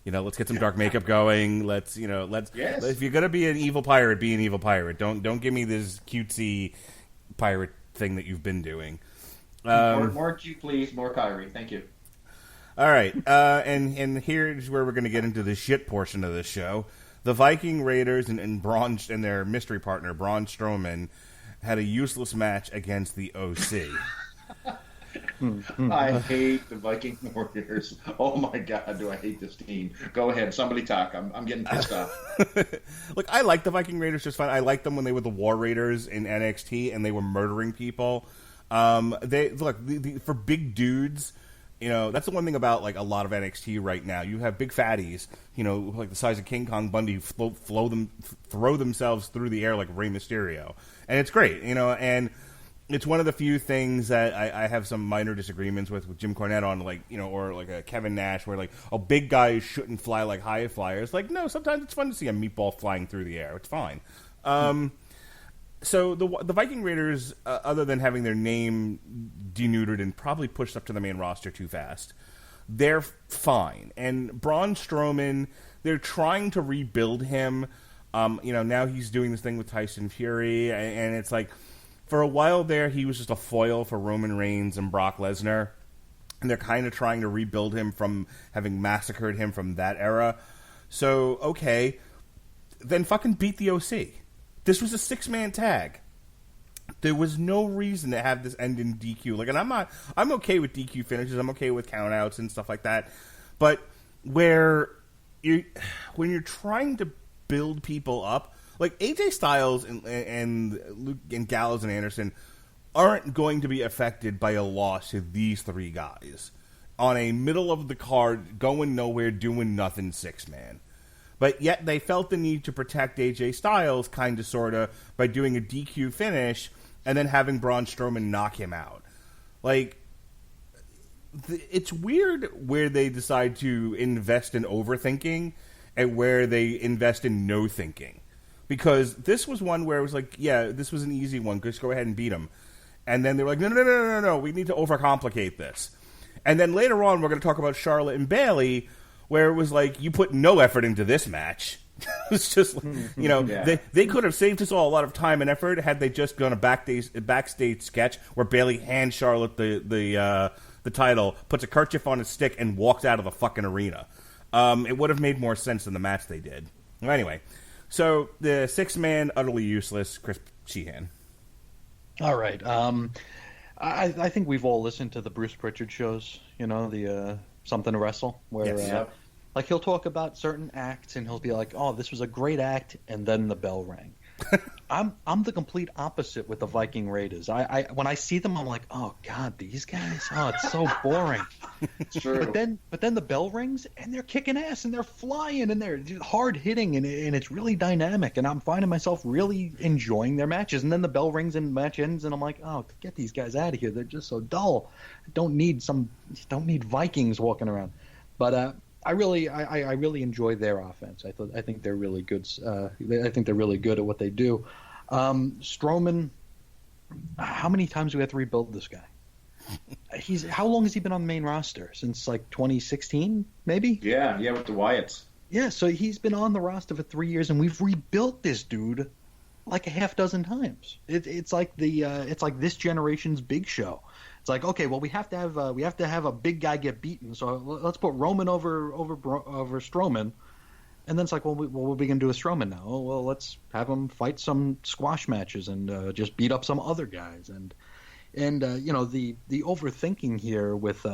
Let's get some dark makeup going. Let's Yes. if you're gonna be an evil pirate, be an evil pirate. Don't give me this cutesy pirate thing that you've been doing. More cute, please. More Kairi. Thank you. All right, and here's where we're going to get into the shit portion of this show. The Viking Raiders and Braun and their mystery partner Braun Strowman had a useless match against the OC. I hate the Viking Warriors. Oh my God, do I hate this team? Go ahead, somebody talk. I'm getting pissed off. Look, I like the Viking Raiders just fine. I liked them when they were the War Raiders in NXT and they were murdering people. They look for big dudes. You know, that's the one thing about like a lot of NXT right now. You have big fatties, you know, like the size of King Kong Bundy, throw themselves through the air like Rey Mysterio, and it's great. You know, and it's one of the few things that I have some minor disagreements with Jim Cornette on, like, you know, or like a Kevin Nash, where like, oh, big guys shouldn't fly like high flyers. Like, no, sometimes it's fun to see a meatball flying through the air. It's fine. So the Viking Raiders, other than having their name denuded and probably pushed up to the main roster too fast, they're fine. And Braun Strowman, they're trying to rebuild him. You know, now he's doing this thing with Tyson Fury, and it's like, for a while there, he was just a foil for Roman Reigns and Brock Lesnar, and they're kind of trying to rebuild him from having massacred him from that era. So, okay, then fucking beat the OC. This was a 6-man tag. There was no reason to have this end in DQ. Like, and I'm okay with DQ finishes. I'm okay with countouts and stuff like that. But when you're trying to build people up, like AJ Styles and Luke and Gallows and Anderson aren't going to be affected by a loss to these three guys on a middle of the card, going nowhere, doing nothing 6-man. But yet they felt the need to protect AJ Styles, kind of, sort of, by doing a DQ finish and then having Braun Strowman knock him out. Like, it's weird where they decide to invest in overthinking and where they invest in no thinking. Because this was one where it was like, yeah, this was an easy one. Just go ahead and beat him. And then they were like, no. We need to overcomplicate this. And then later on, we're going to talk about Charlotte and Bayley, where it was like, you put no effort into this match. It's just, you know, yeah. They could have saved us all a lot of time and effort had they just done a backstage sketch where Bayley hands Charlotte the title, puts a kerchief on his stick, and walks out of the fucking arena. It would have made more sense than the match they did. Well, anyway. So, the 6-man, utterly useless, Chris Sheehan. All right. I think we've all listened to the Bruce Pritchard shows, you know, the Something to Wrestle, where yes. Like he'll talk about certain acts and he'll be like, oh, this was a great act, and then the bell rang. I'm the complete opposite with the Viking Raiders. I when I see them, I'm like, oh God, these guys, oh, it's so boring. It's true. But then the bell rings and they're kicking ass and they're flying and they're hard hitting and it's really dynamic, and I'm finding myself really enjoying their matches. And then the bell rings and the match ends and I'm like, oh, get these guys out of here. They're just so dull. Don't need Vikings walking around. But I really enjoy their offense. I think they're really good. I think they're really good at what they do. Strowman, how many times do we have to rebuild this guy? How long has he been on the main roster? Since like 2016, maybe? Yeah, with the Wyatts. Yeah, so he's been on the roster for 3 years, and we've rebuilt this dude like a half dozen times. It's like this generation's Big Show. It's like, okay, well, we have to have a big guy get beaten, so let's put Roman over Strowman, and then it's like, well, what are we gonna do with Strowman now? Oh, well, let's have him fight some squash matches and just beat up some other guys, and you know, the overthinking here with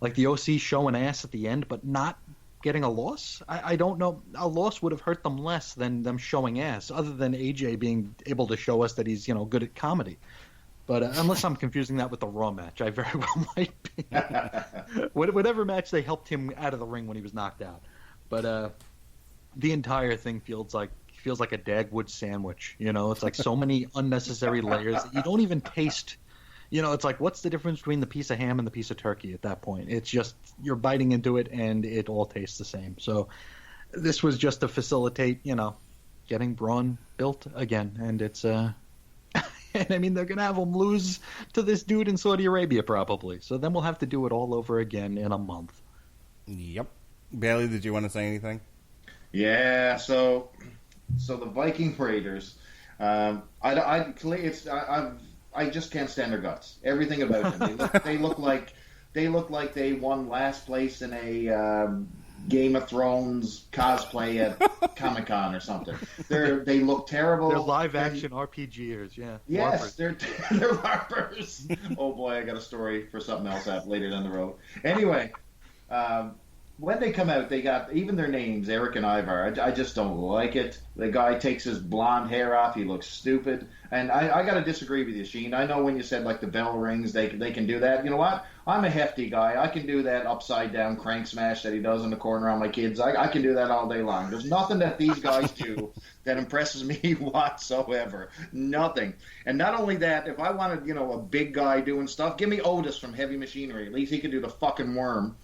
like the OC showing ass at the end, but not getting a loss. I don't know, a loss would have hurt them less than them showing ass, other than AJ being able to show us that he's, you know, good at comedy. But unless I'm confusing that with the Raw match, I very well might be. Whatever match they helped him out of the ring when he was knocked out. But the entire thing feels like a Dagwood sandwich. You know, it's like so many unnecessary layers that you don't even taste. You know, it's like, what's the difference between the piece of ham and the piece of turkey at that point? It's just, you're biting into it and it all tastes the same. So this was just to facilitate, you know, getting Braun built again. And it's and I mean, they're going to have him lose to this dude in Saudi Arabia probably. So then we'll have to do it all over again in a month. Yep. Bailey, did you want to say anything? Yeah, so the Viking Raiders, I just can't stand their guts. Everything about them. They look like they won last place in a Game of Thrones cosplay at Comic-Con or something. They look terrible. They're live-action RPGers, yeah. Yes, they're LARPers. Oh boy, I got a story for something else later down the road. Anyway, when they come out, they got even their names, Eric and Ivar. I just don't like it. The guy takes his blonde hair off. He looks stupid. And I got to disagree with you, Sheehan. I know when you said like the bell rings, they can do that. You know what? I'm a hefty guy. I can do that upside down crank smash that he does in the corner on my kids. I can do that all day long. There's nothing that these guys do that impresses me whatsoever. Nothing. And not only that, if I wanted, a big guy doing stuff, give me Otis from Heavy Machinery. At least he can do the fucking worm.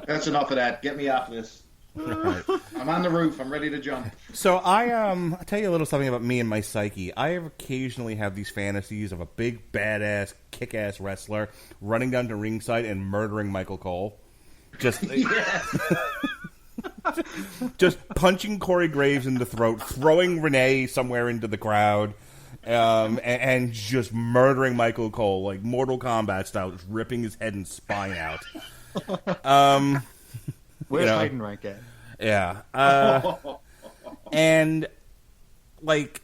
That's enough of that. Get me off this. Right. I'm on the roof. I'm ready to jump. So I'll tell you a little something about me and my psyche. I occasionally have these fantasies of a big, badass, kick-ass wrestler running down to ringside and murdering Michael Cole. Just, just punching Corey Graves in the throat, throwing Renee somewhere into the crowd, and just murdering Michael Cole, like Mortal Kombat style, just ripping his head and spine out. Where's Heidenreich at? Yeah. And, like,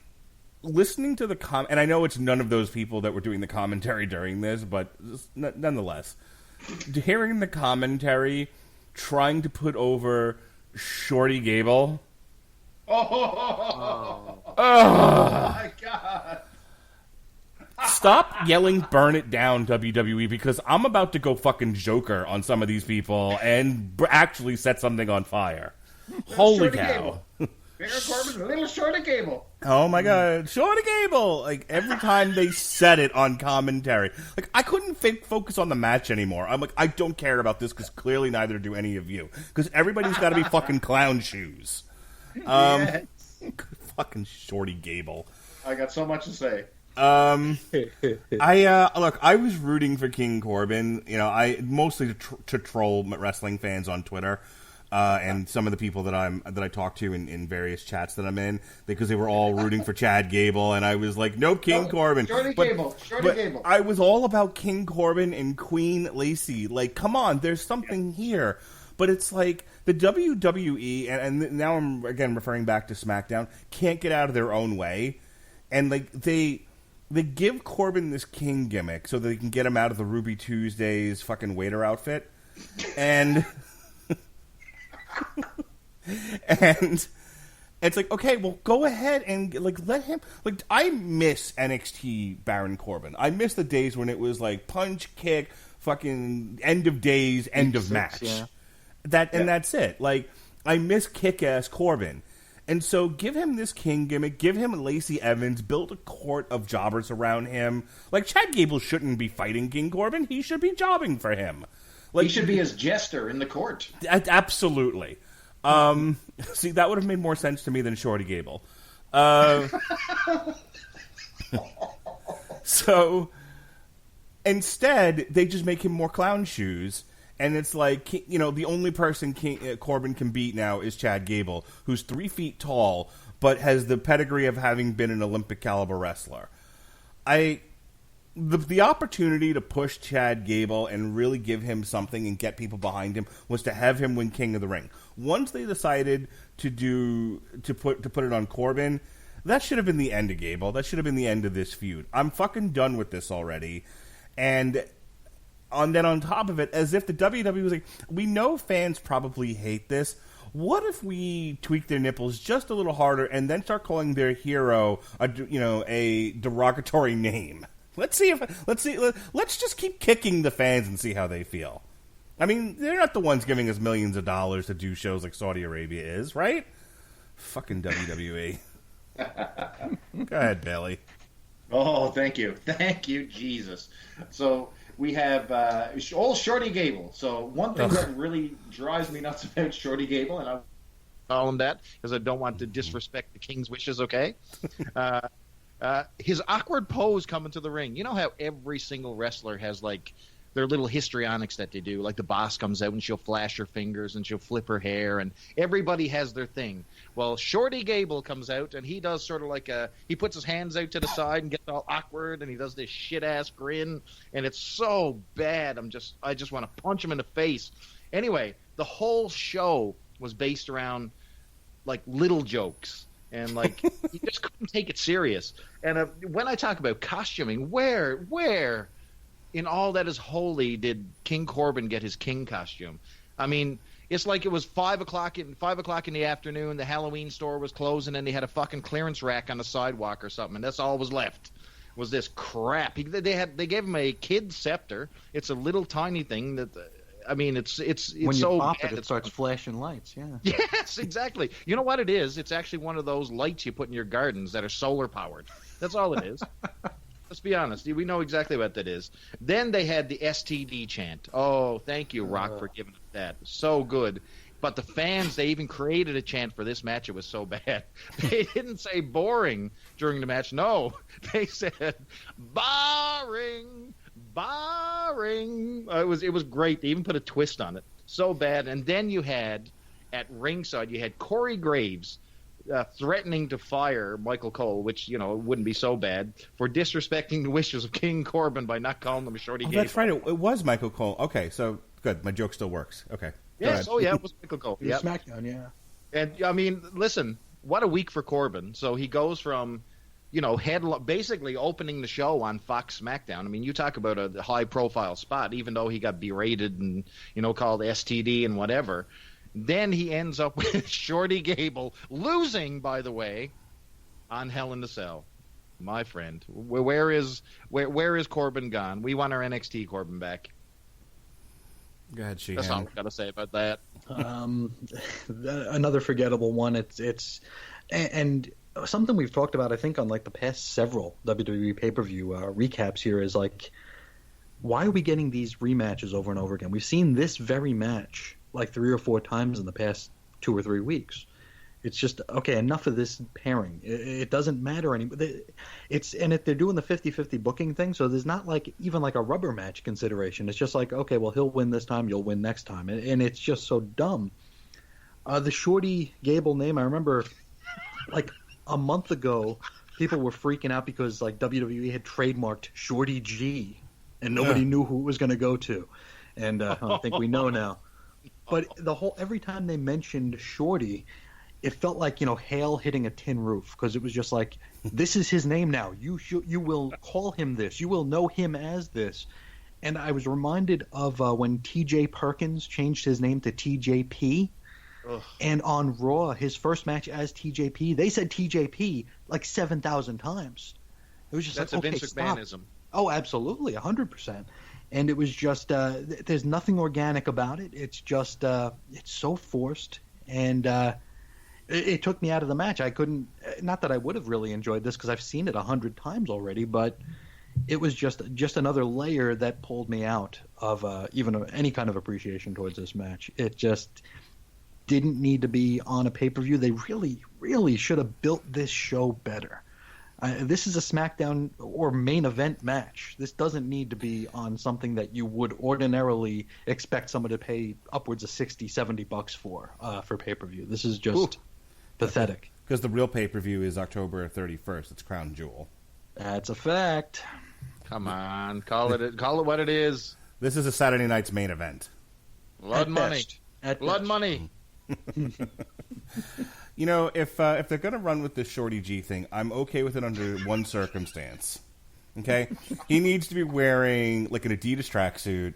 listening to the and I know it's none of those people that were doing the commentary during this, but nonetheless, hearing the commentary trying to put over Shorty Gable. Oh my God. Stop yelling "burn it down" WWE, because I'm about to go fucking Joker on some of these people and actually set something on fire. Holy cow. Baron Corbin, a little Shorty Gable. Oh my God, Shorty Gable! Like, every time they said it on commentary, like, I couldn't focus on the match anymore. I'm like, I don't care about this because clearly neither do any of you. Because everybody's got to be fucking clown shoes. Yes. Fucking Shorty Gable. I got so much to say. I was rooting for King Corbin. I mostly to troll wrestling fans on Twitter, and some of the people that I talk to in various chats that I'm in, because they were all rooting for Chad Gable, and I was like, no, King Corbin. Shorty Gable. I was all about King Corbin and Queen Lacey. Like, come on, there's something here. But it's like the WWE, and now I'm again referring back to SmackDown, can't get out of their own way, and like they give Corbin this king gimmick so that they can get him out of the Ruby Tuesdays fucking waiter outfit. And and it's like, okay, well, go ahead and like let him. Like, I miss NXT Baron Corbin. I miss the days when it was like punch, kick, fucking end of days, end of match. Yeah. And that's it. Like, I miss kick-ass Corbin. And so give him this king gimmick, give him Lacey Evans, build a court of jobbers around him. Like, Chad Gable shouldn't be fighting King Corbin. He should be jobbing for him. Like, he should be his jester in the court. Absolutely. See, that would have made more sense to me than Shorty Gable. So, instead, they just make him more clown shoes. And it's like, the only person Corbin can beat now is Chad Gable, who's 3 feet tall, but has the pedigree of having been an Olympic caliber wrestler. The opportunity to push Chad Gable and really give him something and get people behind him was to have him win King of the Ring. Once they decided to put it on Corbin, that should have been the end of Gable. That should have been the end of this feud. I'm fucking done with this already. And on top of it, as if the WWE was like, we know fans probably hate this. What if we tweak their nipples just a little harder and then start calling their hero a derogatory name? Let's just keep kicking the fans and see how they feel. I mean, they're not the ones giving us millions of dollars to do shows like Saudi Arabia is, right? Fucking WWE. Go ahead, Bailey. Oh, thank you, Jesus. So we have old Shorty Gable. So one thing that really drives me nuts about Shorty Gable, and I call him that because I don't want to disrespect the king's wishes, okay? His awkward pose coming to the ring. You know how every single wrestler has, like, their little histrionics that they do. Like, the boss comes out and she'll flash her fingers and she'll flip her hair, and everybody has their thing. Well, Shorty Gable comes out and he does sort of like he puts his hands out to the side and gets all awkward, and he does this shit-ass grin, and it's so bad. I just want to punch him in the face. Anyway, the whole show was based around like little jokes, and like you just couldn't take it serious. And when I talk about costuming, where in all that is holy did King Corbin get his king costume? I mean, it's like it was 5 o'clock in the afternoon. The Halloween store was closing, and they had a fucking clearance rack on the sidewalk or something, and that's all was left. Was this crap? They gave him a kid scepter. It's a little tiny thing that. I mean, it's when you so pop bad, it starts flashing lights. Yeah. Yes, exactly. You know what it is? It's actually one of those lights you put in your gardens that are solar powered. That's all it is. Let's be honest. We know exactly what that is. Then they had the STD chant. Oh, thank you, Rock, for giving us that. So good. But the fans, they even created a chant for this match. It was so bad. They didn't say boring during the match. No, they said boring. It was great. They even put a twist on it. So bad. And then you had, at ringside, you had Corey Graves threatening to fire Michael Cole, which, wouldn't be so bad, for disrespecting the wishes of King Corbin by not calling him a shorty gay. That's right. It was Michael Cole. Okay, so good. My joke still works. Okay. Yes. Oh, yeah, it was Michael Cole. Yep. SmackDown, yeah. And, I mean, listen, what a week for Corbin. So he goes from, basically opening the show on Fox SmackDown. I mean, you talk about a high-profile spot, even though he got berated and, called STD and whatever. Then he ends up with Shorty Gable losing, by the way, on Hell in the Cell. My friend, where is Corbin gone? We want our NXT Corbin back. Go ahead, Sheehan. That's all I've got to say about that. Another forgettable one. It's something we've talked about, I think, on like the past several WWE pay-per-view recaps here is like, why are we getting these rematches over and over again? We've seen this very match like 3 or 4 times in the past 2 or 3 weeks. It's just, okay, enough of this pairing. It doesn't matter anymore. And if they're doing the 50-50 booking thing, so there's not like even like a rubber match consideration. It's just like, okay, well, he'll win this time, you'll win next time. And it's just so dumb. The Shorty Gable name, I remember like a month ago, people were freaking out because like WWE had trademarked Shorty G, and nobody knew who it was going to go to. And I think we know now. But every time they mentioned Shorty, it felt like, hail hitting a tin roof, because it was just like, this is his name now. You will call him this. You will know him as this. And I was reminded of when T.J. Perkins changed his name to TJP. Ugh. And on Raw, his first match as TJP, they said TJP like 7,000 times. It was just that's like, a okay, Vince stop. McMahonism. Oh, absolutely, 100%. And it was just, there's nothing organic about it. It's just, it's so forced. And it took me out of the match. I couldn't, not that I would have really enjoyed this because I've seen it 100 times already, but it was just another layer that pulled me out of even any kind of appreciation towards this match. It just didn't need to be on a pay-per-view. They really, really should have built this show better. This is a SmackDown or main event match. This doesn't need to be on something that you would ordinarily expect someone to pay upwards of $60-$70 for pay-per-view. This is just pathetic. Because the real pay-per-view is October 31st. It's Crown Jewel. That's a fact. Come on, call it what it is. This is a Saturday night's main event. Blood At money. best. At Blood best. money. If they're gonna run with this Shorty G thing, I'm okay with it under one circumstance. Okay, he needs to be wearing like an Adidas tracksuit,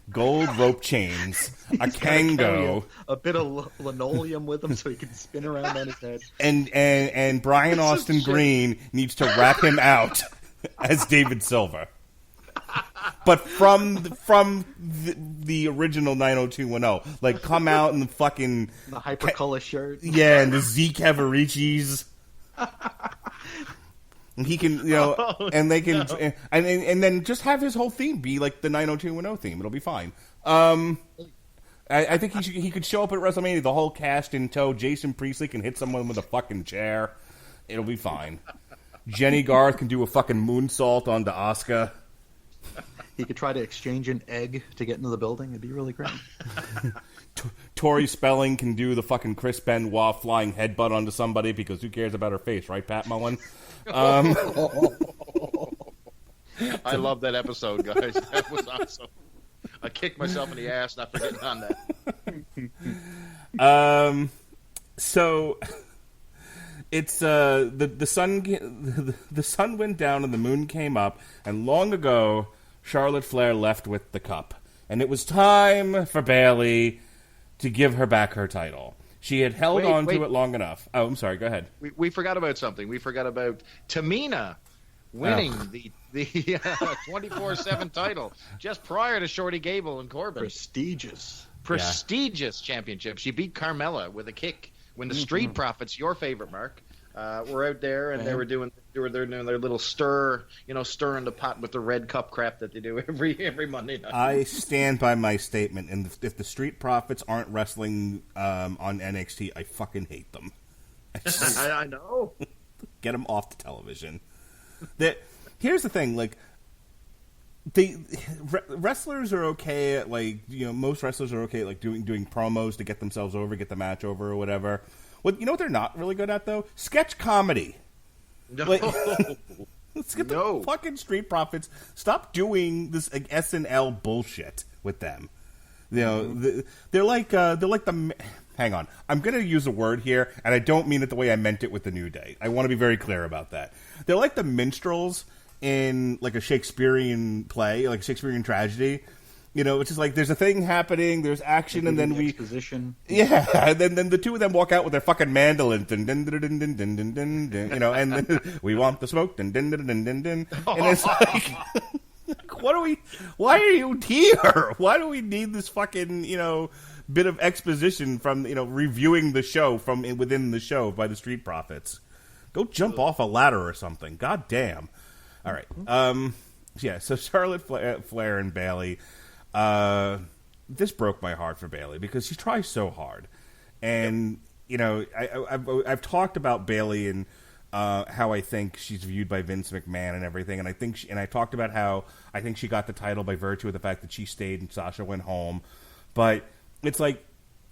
gold rope chains, a Kango, a bit of linoleum with him so he can spin around on his head. and Brian Austin Green needs to wrap him out as David Silver. But from the original 90210, like come out in the fucking the hypercolor shirt, yeah, and the Zeke Havarichis, and he can, and they can, and then just have his whole theme be like the 90210 theme. It'll be fine. I think he could show up at WrestleMania, the whole cast in tow. Jason Priestley can hit someone with a fucking chair. It'll be fine. Jenny Garth can do a fucking moonsault onto Asuka. He could try to exchange an egg to get into the building. It'd be really great. Tori Spelling can do the fucking Chris Benoit flying headbutt onto somebody because who cares about her face, right, Pat Mullen? I love that episode, guys. That was awesome. I kicked myself in the ass not forgetting on that. So it's the sun went down and the moon came up, and long ago Charlotte Flair left with the cup, and it was time for Bayley to give her back her title. She had held on to it long enough. Oh, I'm sorry. Go ahead. We forgot about something. We forgot about Tamina winning the 24/7 title just prior to Shorty Gable and Corbin. Prestigious championship. She beat Carmella with a kick when the Street Profits, your favorite, Mark, were out there, and they were doing their little stirring the pot with the red cup crap that they do every Monday night. I stand by my statement, and if the Street Profits aren't wrestling on NXT, I fucking hate them. I know. Get them off the television. Here's the thing, like, wrestlers are okay at, like, most wrestlers are okay at, like, doing promos to get themselves over, get the match over, or whatever. What they're not really good at, though? Sketch comedy. No. Like, let's get the fucking Street Profits. Stop doing this, like, SNL bullshit with them. They're like the. Hang on, I'm going to use a word here, and I don't mean it the way I meant it with the New Day. I want to be very clear about that. They're like the minstrels in, like, a Shakespearean play, like a Shakespearean tragedy. It's just like there's a thing happening, there's action, and then exposition. Yeah, and then the two of them walk out with their fucking mandolins, and then we want the smoke, and it's like, why are you here? Why do we need this fucking, bit of exposition from, reviewing the show from within the show by the Street Profits? Go jump off a ladder or something. God damn. All right. So Charlotte Flair and Bayley. This broke my heart for Bayley because she tries so hard, and I've talked about Bayley and how I think she's viewed by Vince McMahon and everything, and I talked about how I think she got the title by virtue of the fact that she stayed and Sasha went home, but it's like,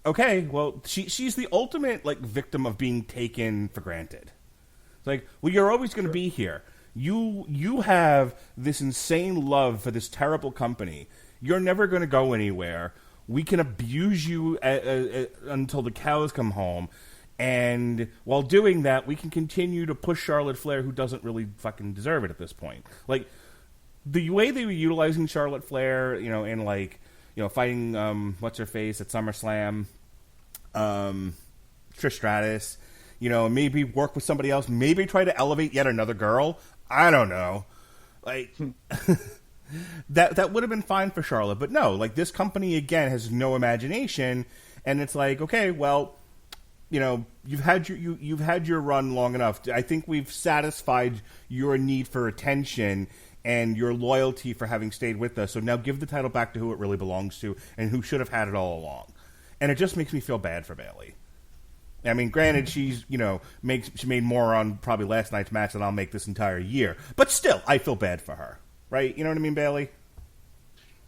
okay, well, she's the ultimate, like, victim of being taken for granted. It's like, well, you're always going to be here. You have this insane love for this terrible company. You're never going to go anywhere. We can abuse you until the cows come home. And while doing that, we can continue to push Charlotte Flair, who doesn't really fucking deserve it at this point. Like, the way they were utilizing Charlotte Flair, in, like, fighting, what's-her-face at SummerSlam, Trish Stratus, maybe work with somebody else, maybe try to elevate yet another girl. I don't know. Like... That would have been fine for Charlotte, but no, like, this company again has no imagination, and it's like, okay, well, you've had your run long enough. I think we've satisfied your need for attention and your loyalty for having stayed with us. So now give the title back to who it really belongs to and who should have had it all along. And it just makes me feel bad for Bayley. I mean, granted, she made more on probably last night's match than I'll make this entire year, but still, I feel bad for her. Right? You know what I mean, Bayley?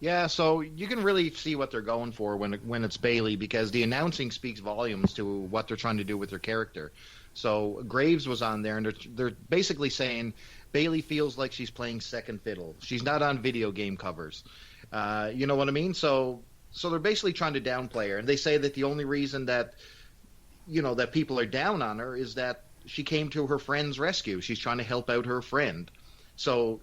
Yeah, so you can really see what they're going for when it's Bayley, because the announcing speaks volumes to what they're trying to do with her character. So Graves was on there, and they're basically saying Bayley feels like she's playing second fiddle. She's not on video game covers. You know what I mean? So they're basically trying to downplay her, and they say that the only reason that that people are down on her is that she came to her friend's rescue. She's trying to help out her friend. So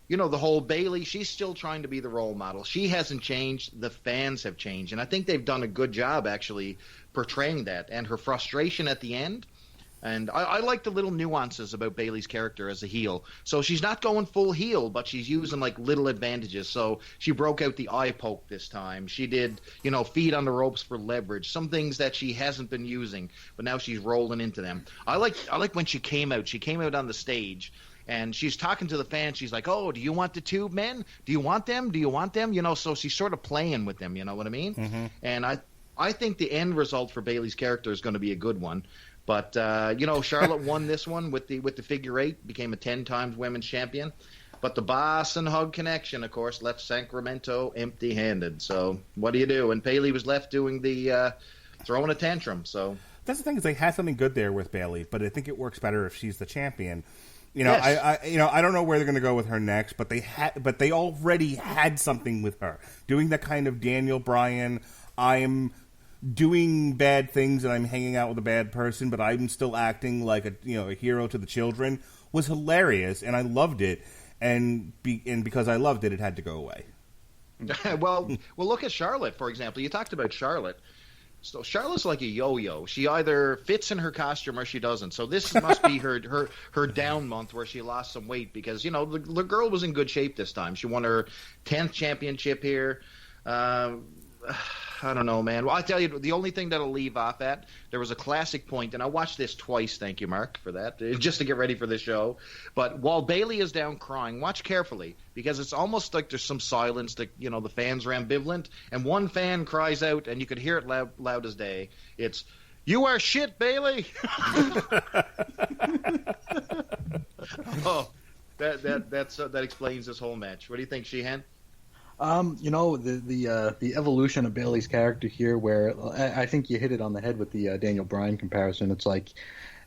the whole Bayley, she's still trying to be the role model. She hasn't changed. The fans have changed. And I think they've done a good job, actually, portraying that. And her frustration at the end. And I like the little nuances about Bayley's character as a heel. So she's not going full heel, but she's using, like, little advantages. So she broke out the eye poke this time. She did, feet on the ropes for leverage. Some things that she hasn't been using, but now she's rolling into them. I like when she came out. She came out on the stage. And she's talking to the fans. She's like, oh, do you want the tube men? Do you want them? Do you want them? So she's sort of playing with them, you know what I mean? Mm-hmm. And I think the end result for Bayley's character is going to be a good one. But, Charlotte won this one with the figure eight, became a 10 times women's champion. But the Boss and Hug connection, of course, left Sacramento empty-handed. So what do you do? And Bayley was left doing the throwing a tantrum. So that's the thing, is they had something good there with Bayley, but I think it works better if she's the champion. Yes. I don't know where they're going to go with her next, but they already had something with her doing that kind of Daniel Bryan. I'm doing bad things and I'm hanging out with a bad person, but I'm still acting like a hero to the children was hilarious, and I loved it. And because I loved it, it had to go away. well, look at Charlotte, for example. You talked about Charlotte. So Charlotte's like a yo-yo. She either fits in her costume or she doesn't. So this must be her down month where she lost some weight because, the girl was in good shape this time. She won her 10th championship here. I don't know, man. Well, I'll tell you, the only thing that'll leave off at, there was a classic point, and I watched this twice, thank you, Mark, for that, just to get ready for the show. But while Bayley is down crying, watch carefully, because it's almost like there's some silence that, the fans are ambivalent, and one fan cries out, and you could hear it loud as day. It's, "You are shit, Bayley!" Oh, that explains this whole match. What do you think, Sheehan? The evolution of Bayley's character here, where I think you hit it on the head with the Daniel Bryan comparison. It's like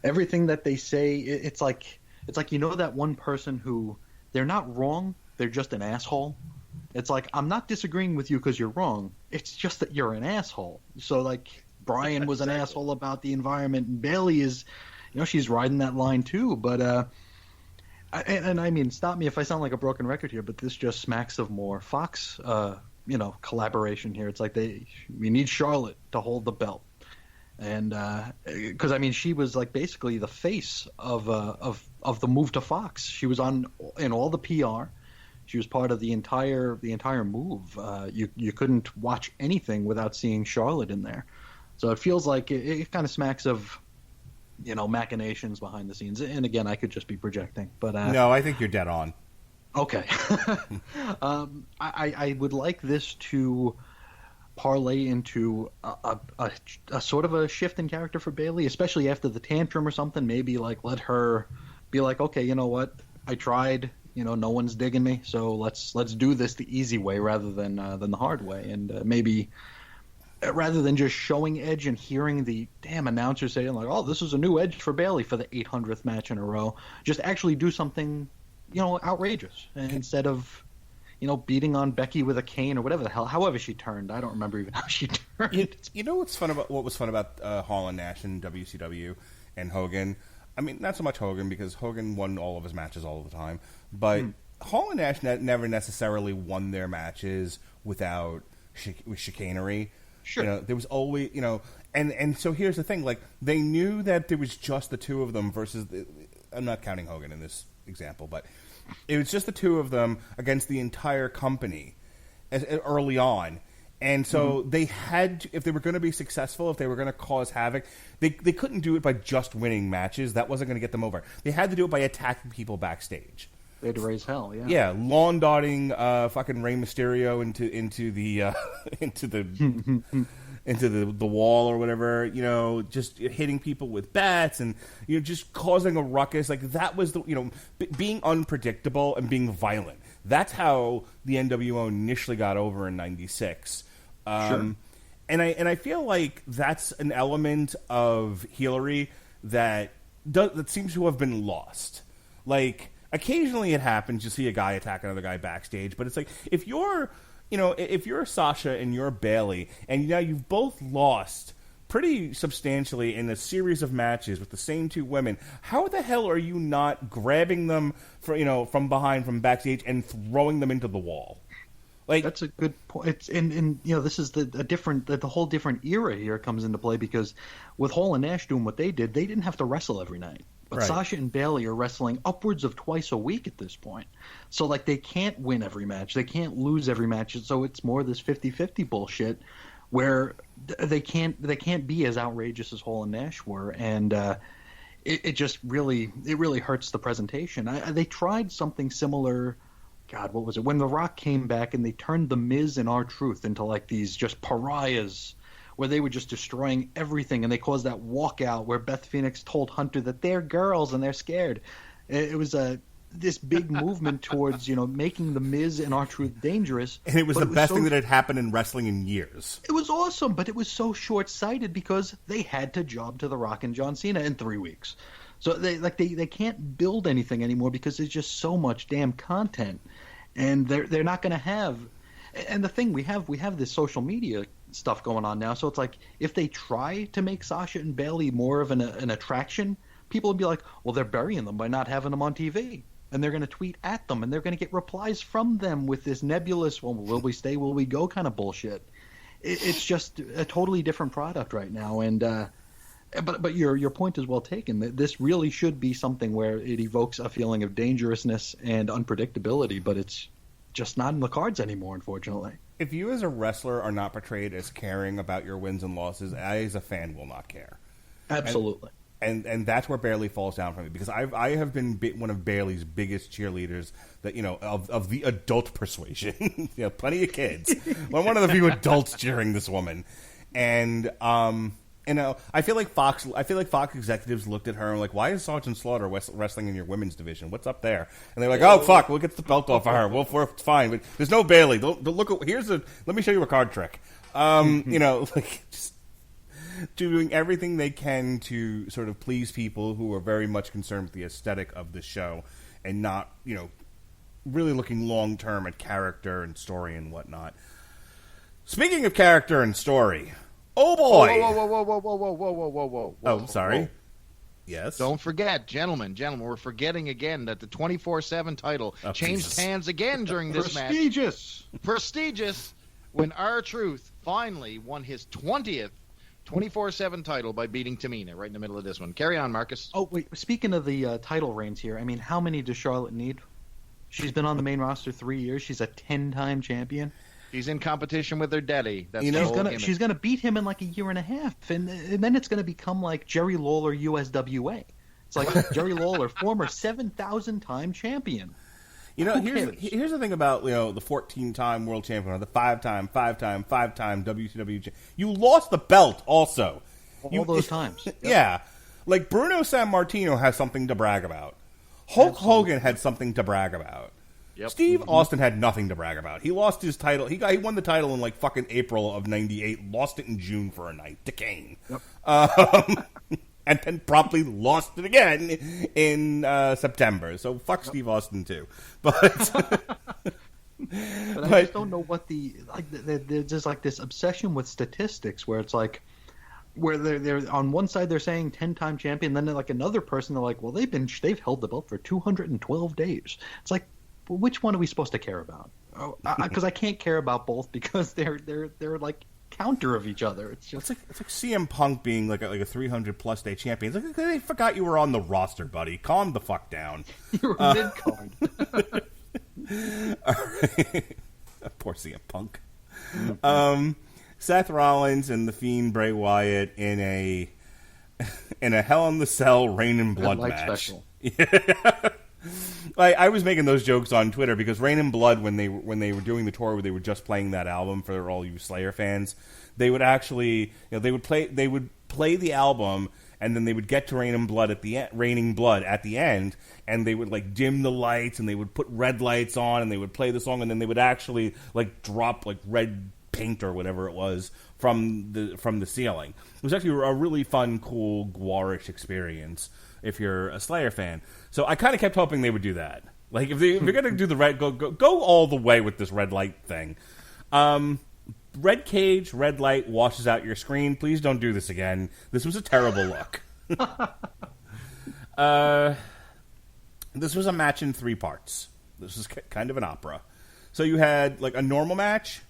everything that they say. It's like that one person who they're not wrong. They're just an asshole. It's like, I'm not disagreeing with you because you're wrong. It's just that you're an asshole. So like Bryan was an asshole about the environment, and Bayley is, she's riding that line too. But And I mean, stop me if I sound like a broken record here, but this just smacks of more Fox, collaboration here. It's like we need Charlotte to hold the belt, and because I mean, she was like basically the face of the move to Fox. She was in all the PR. She was part of the entire move. You couldn't watch anything without seeing Charlotte in there. So it feels like it kind of smacks of, machinations behind the scenes. And again, I could just be projecting, but no, I think you're dead on. Okay. I would like this to parlay into a sort of a shift in character for Bayley, especially after the tantrum or something. Maybe like let her be like, okay, you know what? I tried. No one's digging me, so let's do this the easy way rather than the hard way, and maybe. Rather than just showing Edge and hearing the damn announcer saying like, "Oh, this is a new Edge for Bayley for the 800th match in a row," just actually do something, outrageous instead of, beating on Becky with a cane or whatever the hell. However she turned, I don't remember even how she turned. What was fun about Hall and Nash and WCW and Hogan? I mean, not so much Hogan because Hogan won all of his matches all the time, but Hall and Nash never necessarily won their matches without chicanery. Sure. There was always, and so here's the thing, like, they knew that there was just the two of them versus, I'm not counting Hogan in this example, but it was just the two of them against the entire company early on. And so they had to, if they were going to be successful, if they were going to cause havoc, they couldn't do it by just winning matches. That wasn't going to get them over. They had to do it by attacking people backstage. They had to raise hell, yeah. Yeah, lawn darting fucking Rey Mysterio into the wall or whatever. Just hitting people with bats and just causing a ruckus. Like that was the being unpredictable and being violent. That's how the NWO initially got over in '96. Sure. And I feel like that's an element of heelery that seems to have been lost. Like. Occasionally it happens, you see a guy attack another guy backstage, but it's like, if you're Sasha and you're Bayley, and now you've both lost pretty substantially in a series of matches with the same two women, how the hell are you not grabbing them from behind, from backstage, and throwing them into the wall? Like, that's a good point. It's this is the whole different era here comes into play, because with Hall and Nash doing what they didn't have to wrestle every night. But right. Sasha and Bayley are wrestling upwards of twice a week at this point. So, like, they can't win every match. They can't lose every match. So it's more this 50-50 bullshit where they can't be as outrageous as Hall and Nash were. And it just really hurts the presentation. They tried something similar. God, what was it? When The Rock came back and they turned The Miz and R-Truth into, like, these just pariahs where they were just destroying everything, and they caused that walkout where Beth Phoenix told Hunter that they're girls and they're scared. It was this big movement towards making The Miz and R-Truth dangerous. And it was the best thing that had happened in wrestling in years. It was awesome, but it was so short-sighted because they had to job to The Rock and John Cena in 3 weeks. So they can't build anything anymore because there's just so much damn content, and they're not going to have. And the thing we have this social media stuff going on now. So it's like if they try to make Sasha and Bayley more of an attraction, people would be like, well, they're burying them by not having them on TV. And they're going to tweet at them, and they're going to get replies from them with this nebulous, well, will we stay, will we go kind of bullshit. It's just a totally different product right now. And but your point is well taken. This really should be something where it evokes a feeling of dangerousness and unpredictability, but it's just not in the cards anymore, unfortunately. If you as a wrestler are not portrayed as caring about your wins and losses, I as a fan will not care. Absolutely. And that's where Bayley falls down for me, because I have been one of Bayley's biggest cheerleaders, that of the adult persuasion. Plenty of kids. I'm one of the few adults cheering this woman, and I feel like Fox executives looked at her and like, why is Sergeant Slaughter wrestling in your women's division? What's up there? And they're like, oh fuck, we'll get the belt off of her. We're fine, but there's no Bayley. Don't look at let me show you a card trick. Just doing everything they can to sort of please people who are very much concerned with the aesthetic of the show, and not, really looking long term at character and story and whatnot. Speaking of character and story, oh boy! Whoa! Oh, sorry. Whoa. Yes. Don't forget, gentlemen, we're forgetting again that the 24/7 title changed hands again during this match. Prestigious. When R-Truth finally won his 20th 24/7 title by beating Tamina right in the middle of this one. Carry on, Marcus. Oh, wait. Speaking of the title reigns here, I mean, how many does Charlotte need? She's been on the main roster 3 years. She's a 10-time champion. She's in competition with her daddy. That's she's gonna beat him in like a year and a half, and then it's gonna become like Jerry Lawler USWA. It's like Jerry Lawler, former 7,000-time champion. Here's the thing about the 14-time world champion, or the 5-time WCW. You lost the belt also. All those times. Yep. Yeah, like Bruno Sammartino has something to brag about. Hulk Hogan had something to brag about. Yep. Steve Austin had nothing to brag about. He lost his title. He won the title in like fucking April of '98. Lost it in June for a night to Kane. Yep. And then promptly lost it again in September. So fuck Steve Austin too. But I just don't know what there's just like this obsession with statistics where it's like, where they're on one side they're saying 10-time champion, then they're like another person they're like, well they've held the belt for 212 days. It's like, well, which one are we supposed to care about? Because I can't care about both because they're like counter of each other. It's like CM Punk being like a 300+ day champion. It's like, they forgot you were on the roster, buddy. Calm the fuck down. You were mid-card. All right. Poor CM Punk. Seth Rollins and the Fiend Bray Wyatt in a Hell in the Cell Rain and Blood match. Special. Yeah. I was making those jokes on Twitter because Rain and Blood, when they were doing the tour where they were just playing that album for all you Slayer fans, they would actually they would play the album, and then they would get to Raining Blood at the end, and they would like dim the lights and they would put red lights on and they would play the song, and then they would actually like drop like red paint or whatever it was from the ceiling. It was actually a really fun, cool, Gwarish experience if you're a Slayer fan. So I kind of kept hoping they would do that. Like if you're going to do the red, go all the way with this red light thing. Red cage, red light washes out your screen. Please don't do this again. This was a terrible look. This was a match in 3 parts. This was kind of an opera. So you had like a normal match,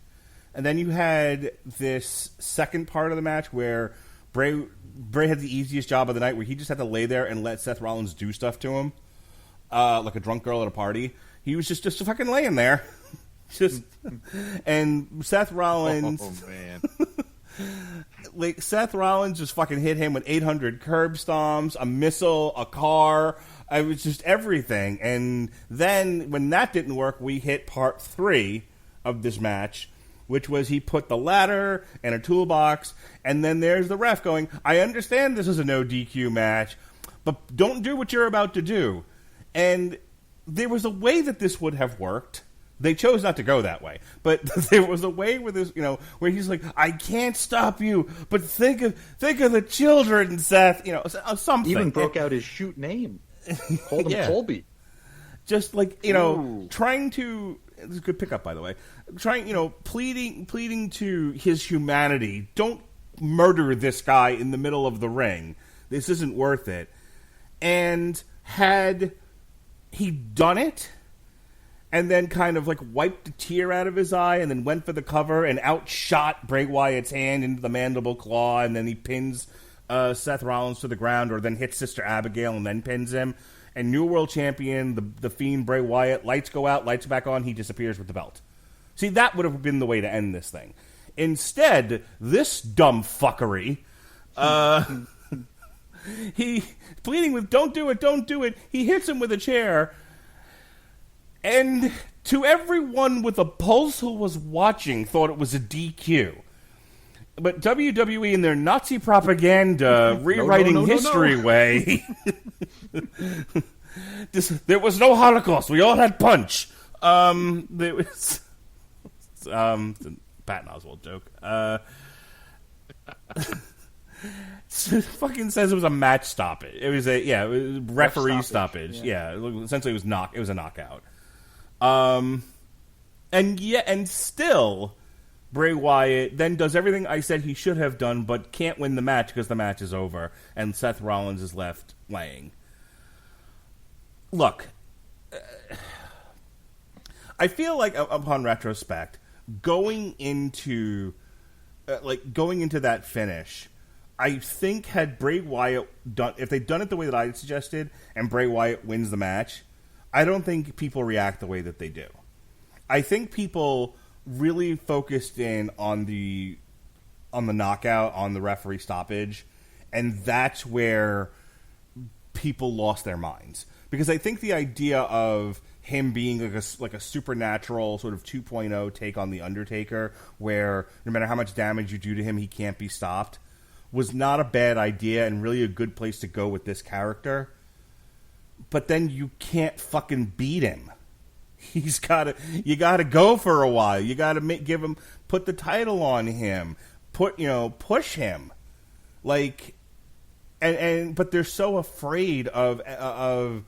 and then you had this second part of the match where Bray had the easiest job of the night, where he just had to lay there and let Seth Rollins do stuff to him, like a drunk girl at a party. He was just fucking laying there, and Seth Rollins. Oh man! Like Seth Rollins just fucking hit him with 800 curb stomps, a missile, a car. It was just everything. And then when that didn't work, we hit part 3 of this match, which was he put the ladder and a toolbox, and then there's the ref going, I understand this is a no DQ match, but don't do what you're about to do. And there was a way that this would have worked. They chose not to go that way. But there was a way where this, where he's like, I can't stop you, but think of the children, Seth, something. Even broke out his shoot name. Called him Colby. Just like, trying to... it's a good pickup, by the way. Pleading to his humanity. Don't murder this guy in the middle of the ring. This isn't worth it. And had he done it, and then kind of like wiped a tear out of his eye, and then went for the cover and outshot Bray Wyatt's hand into the mandible claw, and then he pins Seth Rollins to the ground, or then hits Sister Abigail and then pins him. And new world champion, the Fiend Bray Wyatt, lights go out, lights back on, he disappears with the belt. See, that would have been the way to end this thing. Instead, this dumb fuckery, he pleading with don't do it, he hits him with a chair, and to everyone with a pulse who was watching thought it was a DQ. But WWE in their Nazi propaganda, rewriting history way, there was no Holocaust. We all had punch. There was Patton Oswalt joke. Fucking says it was a match stoppage. It was it was referee stoppage. Yeah, essentially it was a knockout. And still, Bray Wyatt then does everything I said he should have done, but can't win the match because the match is over, and Seth Rollins is left laying. Look, I feel like upon retrospect, going into that finish, I think had Bray Wyatt if they'd done it the way that I suggested, and Bray Wyatt wins the match, I don't think people react the way that they do. I think people really focused in on the knockout, on the referee stoppage, and that's where people lost their minds. Because I think the idea of him being like a supernatural sort of 2.0 take on The Undertaker, where no matter how much damage you do to him, he can't be stopped, was not a bad idea and really a good place to go with this character. But then you can't fucking beat him. You gotta go for a while. You gotta put the title on him, push him, like, but they're so afraid of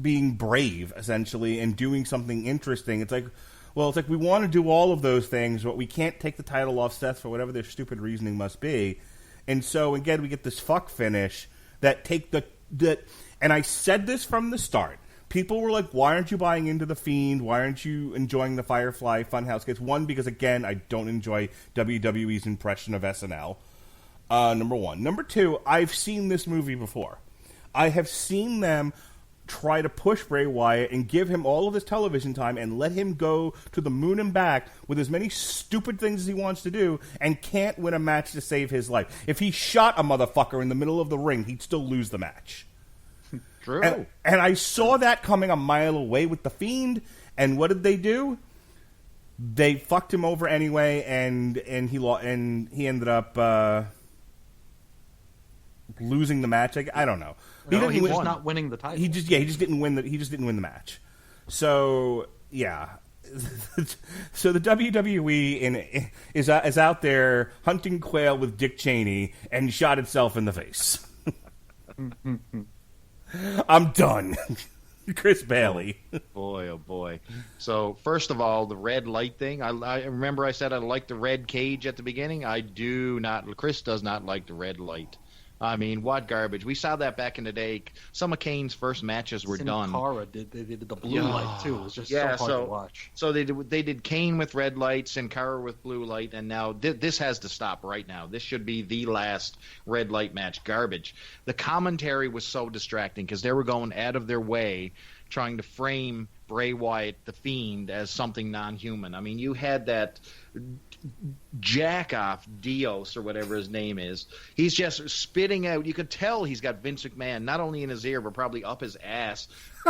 being brave, essentially, and doing something interesting. It's like we want to do all of those things, but we can't take the title off Seth for whatever their stupid reasoning must be. And so again, we get this fuck finish that and I said this from the start. People were like, why aren't you buying into The Fiend? Why aren't you enjoying the Firefly Funhouse skits? One, because, again, I don't enjoy WWE's impression of SNL. Number one. Number two, I've seen this movie before. I have seen them try to push Bray Wyatt and give him all of this television time and let him go to the moon and back with as many stupid things as he wants to do and can't win a match to save his life. If he shot a motherfucker in the middle of the ring, he'd still lose the match. True. And I saw that coming a mile away with The Fiend, and what did they do? They fucked him over anyway, and he ended up losing the match. I don't know. He was not winning the title. He just didn't win the match. So yeah. So the WWE is out there hunting quail with Dick Cheney and shot itself in the face. I'm done. Chris Bailey. Boy, oh boy. So, first of all, the red light thing. I remember I said I like the red cage at the beginning. I do not. Chris does not like the red light. I mean, what garbage. We saw that back in the day. Some of Kane's first matches were done. Cara they did the blue light, too. It was just so hard to watch. So they did Kane with red light, Sin Cara with blue light, and now this has to stop right now. This should be the last red light match. Garbage. The commentary was so distracting because they were going out of their way trying to frame Bray Wyatt, the Fiend, as something non-human. I mean, you had that jack-off Dios or whatever his name is. He's just spitting out. You could tell he's got Vince McMahon not only in his ear but probably up his ass,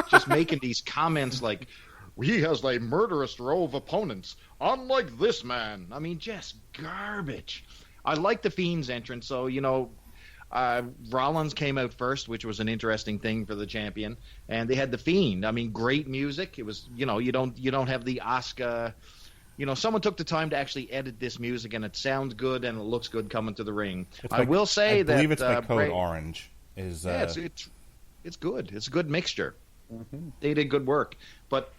just making these comments like, he has a murderous row of opponents, unlike this man. I mean, just garbage. I like the Fiend's entrance, so, Rollins came out first, which was an interesting thing for the champion, and they had the Fiend. I mean, great music. It was, you don't have the Asuka. Someone took the time to actually edit this music, and it sounds good and it looks good coming to the ring. I will say that I believe it's by Code Orange. It's good. It's a good mixture. Mm-hmm. They did good work, but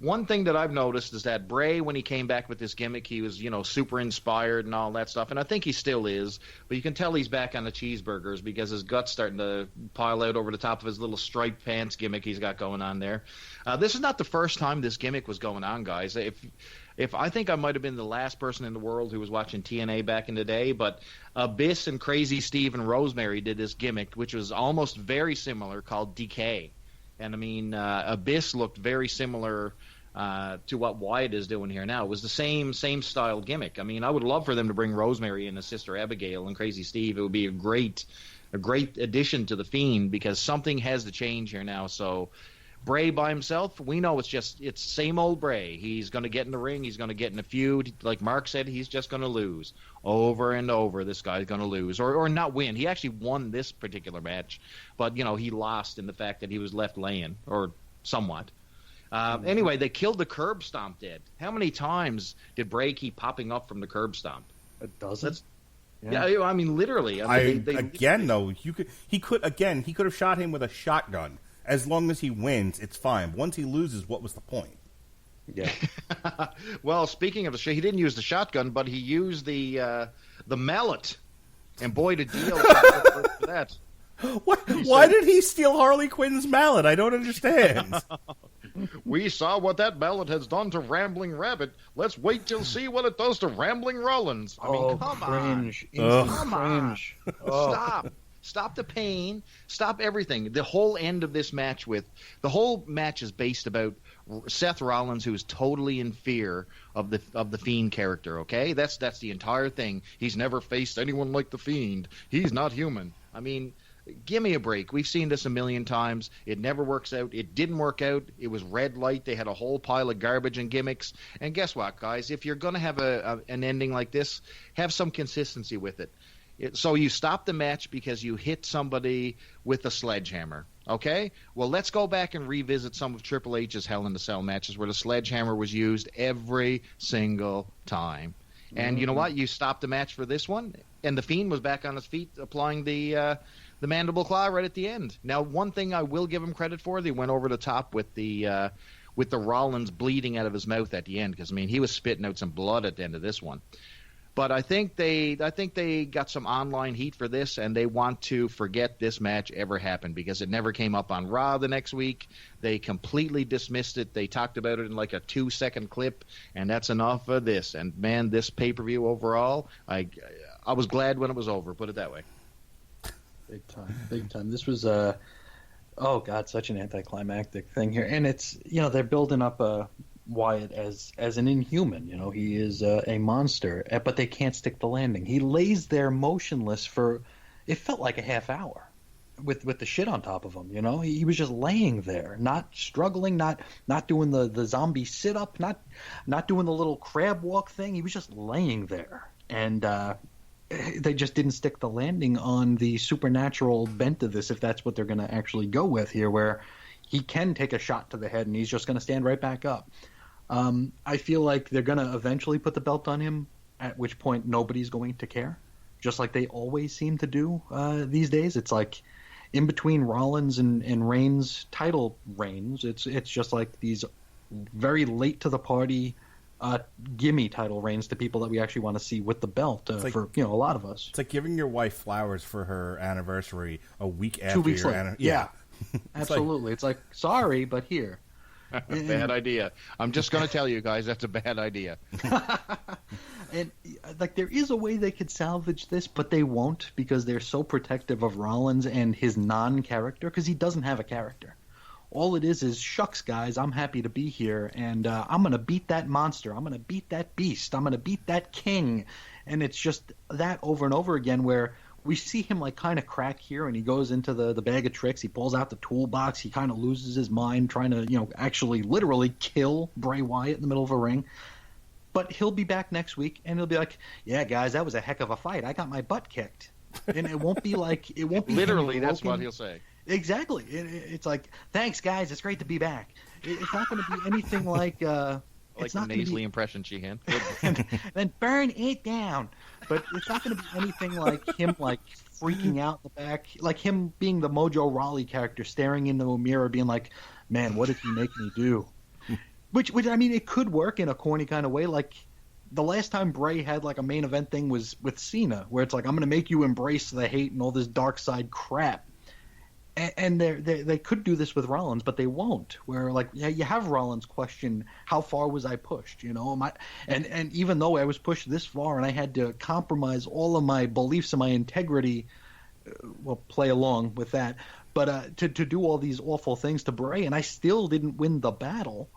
One thing that I've noticed is that Bray, when he came back with this gimmick, he was, super inspired and all that stuff, and I think he still is, but you can tell he's back on the cheeseburgers because his gut's starting to pile out over the top of his little striped pants gimmick he's got going on there. This is not the first time this gimmick was going on, guys. If I think I might have been the last person in the world who was watching TNA back in the day, but Abyss and Crazy Steve and Rosemary did this gimmick, which was almost very similar, called Decay. And, I mean, Abyss looked very similar to what Wyatt is doing here now. It was the same style gimmick. I mean, I would love for them to bring Rosemary and his sister Abigail and Crazy Steve. It would be a great addition to The Fiend because something has to change here now. So Bray by himself, we know it's same old Bray. He's going to get in the ring. He's going to get in a feud. Like Mark said, he's just going to lose over and over. This guy's going to lose or not win. He actually won this particular match, but he lost in the fact that he was left laying or somewhat. Anyway, they killed the curb stomp dead. How many times did Bray keep popping up from the curb stomp? A dozen. Yeah, I mean literally. He could have shot him with a shotgun. As long as he wins, it's fine. Once he loses, what was the point? Yeah. Well, speaking of he didn't use the shotgun, but he used the mallet, and boy, did deal for that. Why did he steal Harley Quinn's mallet? I don't understand. We saw what that mallet has done to Rambling Rabbit. Let's wait till see what it does to Rambling Rollins. I mean, come cringe. on. Come on. Stop the pain. Stop everything. The whole end of this match the whole match is based about Seth Rollins, who is totally in fear of the Fiend character. Okay, that's the entire thing. He's never faced anyone like the Fiend. He's not human. I mean, give me a break. We've seen this a million times. It never works out. It didn't work out. It was red light. They had a whole pile of garbage and gimmicks. And guess what, guys? If you're going to have an ending like this, have some consistency with it. So you stop the match because you hit somebody with a sledgehammer. Okay? Well, let's go back and revisit some of Triple H's Hell in a Cell matches where the sledgehammer was used every single time. And you know what? You stopped the match for this one, and the Fiend was back on his feet applying the mandible claw right at the end. Now, one thing I will give him credit for, they went over the top with the Rollins bleeding out of his mouth at the end because, I mean, he was spitting out some blood at the end of this one. But I think they got some online heat for this, and they want to forget this match ever happened because it never came up on Raw the next week. They completely dismissed it. They talked about it in like a 2-second clip, and that's enough of this. And man, this pay-per-view overall, I was glad when it was over. Put it that way. Big time. This was such an anticlimactic thing here, and it's they're building up Wyatt as an inhuman. He is a monster, but they can't stick the landing. He lays there motionless for it felt like a half hour with the shit on top of him. He was just laying there, not struggling, not doing the zombie sit up, not doing the little crab walk thing. He was just laying there, and they just didn't stick the landing on the supernatural bent of this, if that's what they're going to actually go with here, where he can take a shot to the head and he's just going to stand right back up. I feel like they're going to eventually put the belt on him, at which point nobody's going to care, just like they always seem to do these days. It's like in between Rollins and Reigns' title reigns, it's just like these very late to the party gimme title reigns to people that we actually want to see with the belt for a lot of us. It's like giving your wife flowers for her anniversary a week after 2 weeks your later. anniversary. Yeah. Absolutely. It's like, sorry, but here. Bad idea. I'm just going to tell you guys that's a bad idea. And like there is a way they could salvage this, but they won't because they're so protective of Rollins and his non-character because he doesn't have a character. All it is shucks, guys, I'm happy to be here, and I'm going to beat that monster. I'm going to beat that beast. I'm going to beat that king. And it's just that over and over again where we see him like kind of crack here, and he goes into the bag of tricks. He pulls out the toolbox. He kind of loses his mind trying to, actually literally kill Bray Wyatt in the middle of a ring. But he'll be back next week, and he'll be like, yeah, guys, that was a heck of a fight. I got my butt kicked. And it won't be like – it won't be – literally, that's what he'll say. Exactly. It's like, thanks, guys. It's great to be back. It's not going to be anything like like the nasally impression, Sheehan. Then burn it down. But it's not going to be anything like him like freaking out in the back, like him being the Mojo Rawley character, staring into a mirror, being like, man, what did he make me do? Which I mean, it could work in a corny kind of way. Like the last time Bray had like a main event thing was with Cena, where it's like, I'm going to make you embrace the hate and all this dark side crap. And they could do this with Rollins, but they won't. Where like, yeah, you have Rollins question, how far was I pushed? You know, and even though I was pushed this far and I had to compromise all of my beliefs and my integrity, well, play along with that. But to do all these awful things to Bray, and I still didn't win the battle.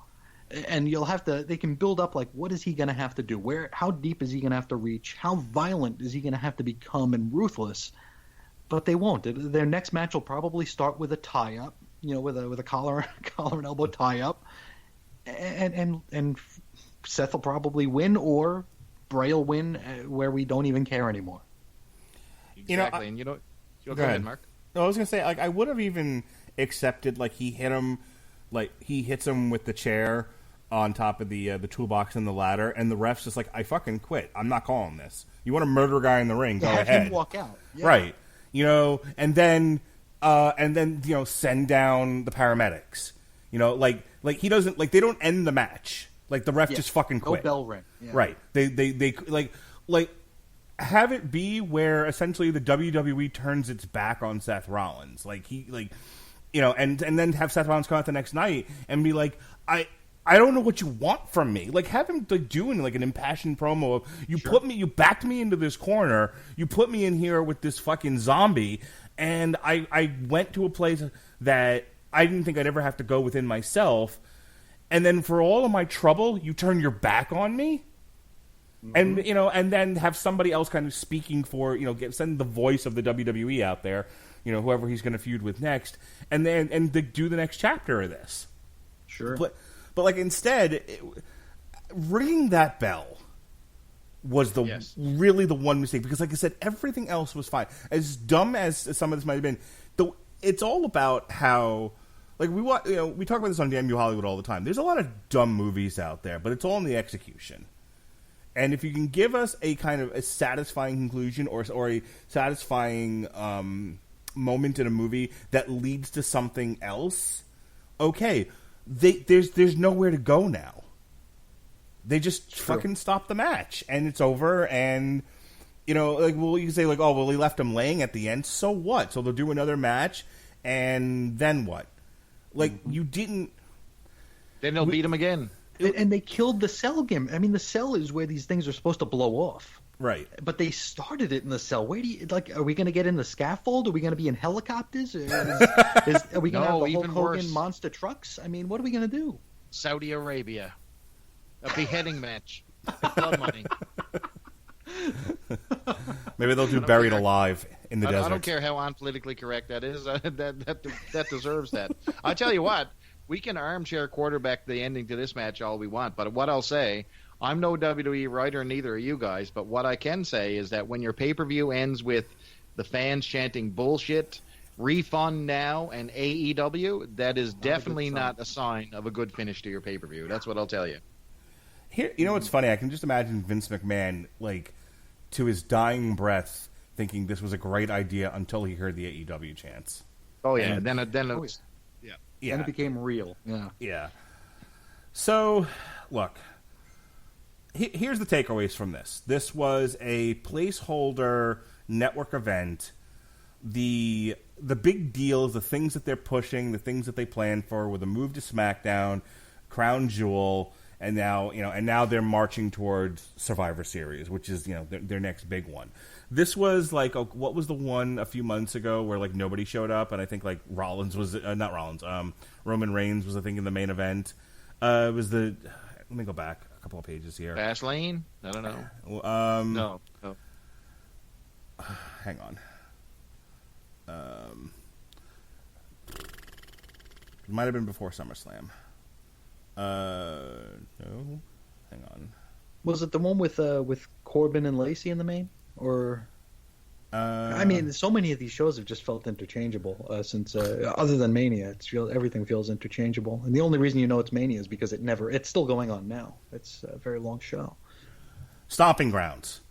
And they can build up like, what is he going to have to do? How deep is he going to have to reach? How violent is he going to have to become and ruthless? But they won't. Their next match will probably start with a tie-up, you know, with a collar and elbow tie-up, and Seth will probably win, or Bray will win, where we don't even care anymore. Exactly, go ahead, Mark. No, I was gonna say, like, I would have even accepted, like, he hits him with the chair on top of the toolbox and the ladder, and the ref's just like, I fucking quit. I'm not calling this. You want to murder a guy in the ring? Go have ahead. Him walk out, yeah. Right? You know, and then you know, send down the paramedics. You know, like he doesn't, like, they don't end the match. Like, the ref just fucking quit. No bell ring. Yeah. Right? They like have it be where essentially the WWE turns its back on Seth Rollins. Like, you know, and then have Seth Rollins come out the next night and be like, I don't know what you want from me. Like, have him doing like an impassioned promo of, you backed me into this corner, you put me in here with this fucking zombie, and I went to a place that I didn't think I'd ever have to go within myself, and then for all of my trouble, you turn your back on me? Mm-hmm. And, you know, and then have somebody else kind of speaking for, you know, send the voice of the WWE out there, you know, whoever he's going to feud with next, and then do the next chapter of this. Sure. But like, instead, ringing that bell was really the one mistake, because, like I said, everything else was fine. As dumb as some of this might have been, it's all about how, like, we talk about this on Damn You Hollywood all the time. There's a lot of dumb movies out there, but it's all in the execution. And if you can give us a kind of a satisfying conclusion or a satisfying moment in a movie that leads to something else, okay. There's nowhere to go now. They just fucking stop the match, and it's over. And, you know, like, well, you can say, like, oh, well, he left him laying at the end. So what? So they'll do another match, and then what? Like, you didn't. Then they'll beat him again. And they killed the cell game. I mean, the cell is where these things are supposed to blow off. Right. But they started it in the cell. Where do you, like, are we going to get in the scaffold? Are we going to be in helicopters? Are we going to have the Hulk Hogan worse. monster trucks? I mean, what are we going to do? Saudi Arabia. A beheading match. Blood money. Maybe they'll do Buried Alive in the desert. I don't care how unpolitically correct that is. That deserves that. I tell you what, we can armchair quarterback the ending to this match all we want, but what I'll say, I'm no WWE writer, neither are you guys, but what I can say is that when your pay-per-view ends with the fans chanting bullshit, refund now, and AEW, that is definitely not a sign of a good finish to your pay-per-view. That's what I'll tell you. Here, you know what's funny? I can just imagine Vince McMahon, like, to his dying breath, thinking this was a great idea until he heard the AEW chants. Oh, yeah. And then And it became real. Yeah. Yeah. So, look, here's the takeaways from this. This was a placeholder network event. The big deals, the things that they're pushing, the things that they planned for, with a move to SmackDown, Crown Jewel, and now they're marching towards Survivor Series, which is, you know, their next big one. This was like, what was the one a few months ago where, like, nobody showed up, and I think, like, Roman Reigns was, I think, in the main event. It was let me go back a couple of pages here. Fastlane? I don't know. No. Hang on. It might have been before SummerSlam. No. Hang on. Was it the one with Corbin and Lacey in the main? Or I mean, so many of these shows have just felt interchangeable since other than Mania. Everything feels interchangeable, and the only reason you know it's Mania is because it's still going on now. It's a very long show. Stomping Grounds.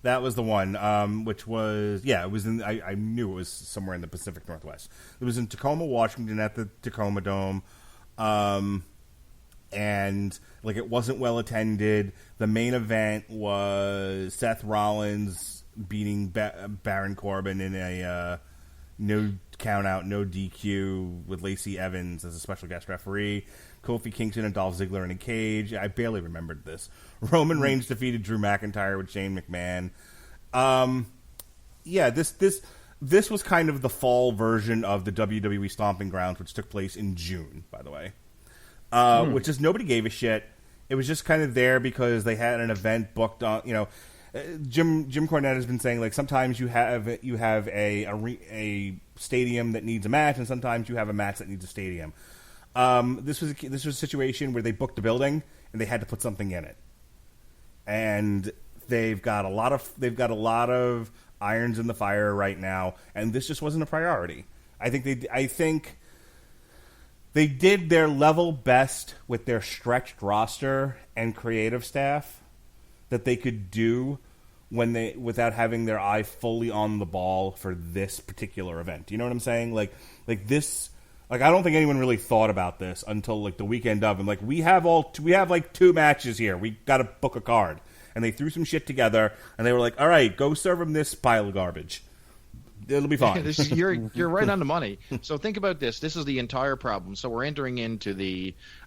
That was the one, which was, it was in, I knew it was somewhere in the Pacific Northwest. It was in Tacoma, Washington, at the Tacoma Dome. and like it wasn't well attended. The main event was Seth Rollins beating Baron Corbin in a no count out, no DQ with Lacey Evans as a special guest referee. Kofi Kingston and Dolph Ziggler in a cage. I barely remembered this. Roman Reigns defeated Drew McIntyre with Shane McMahon. This was kind of the fall version of the WWE Stomping Grounds, which took place in June, by the way. Which is nobody gave a shit. It was just kind of there because they had an event booked on. Jim Cornette has been saying like sometimes you have a stadium that needs a match, and sometimes you have a match that needs a stadium. This was a situation where they booked a building and they had to put something in it, and they've got a lot of irons in the fire right now, and this just wasn't a priority. I think they did their level best with their stretched roster and creative staff that they could do without having their eye fully on the ball for this particular event. You know what I'm saying? Like this. Like I don't think anyone really thought about this until like the weekend of, and like we have like 2 matches here. We got to book a card, and they threw some shit together, and they were like, "All right, go serve them this pile of garbage. It'll be fine." You're right on the money. So think about this. This is the entire problem. So we're entering into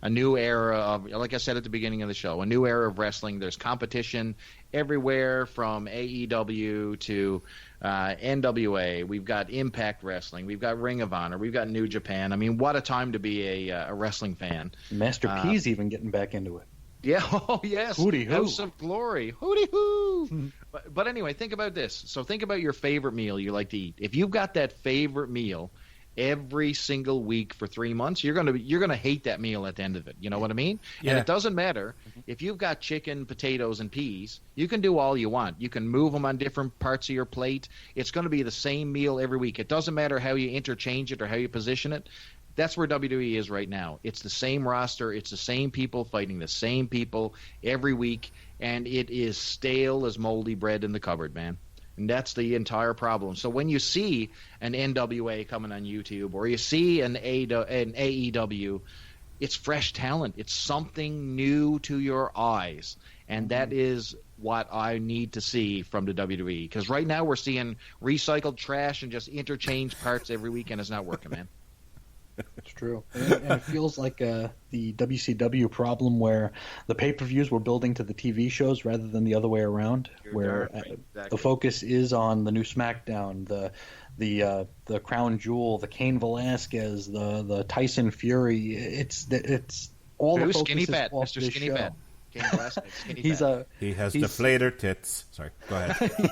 a new era of, like I said at the beginning of the show, a new era of wrestling. There's competition everywhere from AEW to NWA. We've got Impact Wrestling. We've got Ring of Honor. We've got New Japan. I mean, what a time to be a wrestling fan. Master P's even getting back into it. Yeah, oh yes. Hooty hoo. House of Glory. Hooty hoo. But anyway, think about this. So think about your favorite meal you like to eat. If you've got that favorite meal every single week for 3 months, you're gonna hate that meal at the end of it. You know what I mean? Yeah. And it doesn't matter if you've got chicken, potatoes, and peas. You can do all you want. You can move them on different parts of your plate. It's going to be the same meal every week. It doesn't matter how you interchange it or how you position it. That's where WWE is right now. It's the same roster. It's the same people fighting the same people every week, and it is stale as moldy bread in the cupboard, man. And that's the entire problem. So when you see an NWA coming on YouTube or you see an AEW, it's fresh talent. It's something new to your eyes, and that is what I need to see from the WWE. Because right now we're seeing recycled trash and just interchange parts every week, and it's not working, man. It's true. And it feels like the WCW problem where the pay-per-views were building to the TV shows rather than the other way around, where the focus is on the new SmackDown, the Crown Jewel, the Cain Velasquez, the Tyson Fury. It's all the focus Skinny is Fat, off Mr. this Skinny show. Fat. Cain Velasquez, Skinny Fat. He has deflator tits. Sorry, go ahead.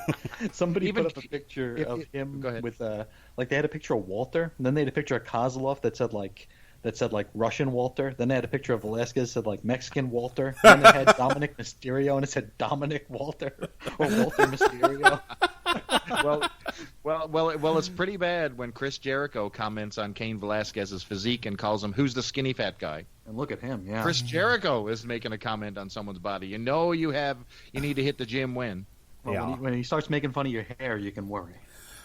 Somebody put up a picture of him with like they had a picture of Walter, and then they had a picture of Kozlov that said like Russian Walter. Then they had a picture of Velasquez that said like Mexican Walter. Then they had Dominic Mysterio, and it said Dominic Walter or Walter Mysterio. Well, it's pretty bad when Chris Jericho comments on Cain Velasquez's physique and calls him, "Who's the skinny fat guy?" And look at him, yeah. Chris Jericho is making a comment on someone's body. You know you need to hit the gym when. Well, Yeah. when he starts making fun of your hair, you can worry.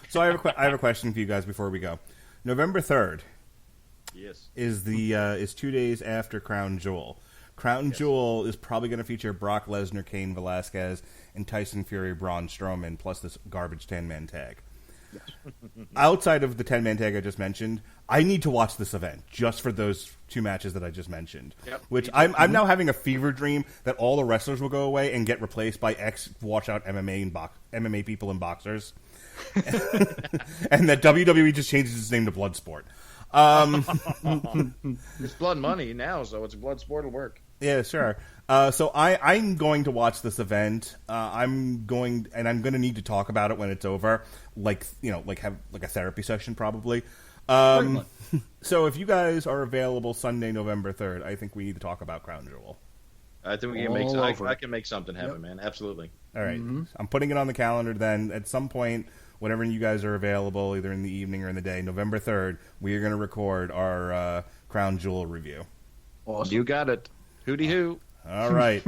So I have a question for you guys before we go. November 3rd Yes. is 2 days after Crown Jewel. Crown Jewel is probably going to feature Brock Lesnar, Cain Velasquez, and Tyson Fury, Braun Strowman, plus this garbage 10-man tag. Outside of the 10-man tag I just mentioned, I need to watch this event just for those 2 matches that I just mentioned. Yep. Which I'm now having a fever dream that all the wrestlers will go away and get replaced by ex-washout MMA people and boxers. And that WWE just changes its name to Bloodsport. It's blood money now, so it's blood sport will work. Yeah, sure. So I'm going to watch this event. I'm going to need to talk about it when it's over, like have like a therapy session probably. So if you guys are available Sunday, November 3rd, I think we need to talk about Crown Jewel. I think we can I can make something happen, man. Absolutely. All right. I'm putting it on the calendar then. At some point, whenever you guys are available, either in the evening or in the day, November 3rd, we are going to record our Crown Jewel review. Awesome. You got it. Hooty hoo. All right.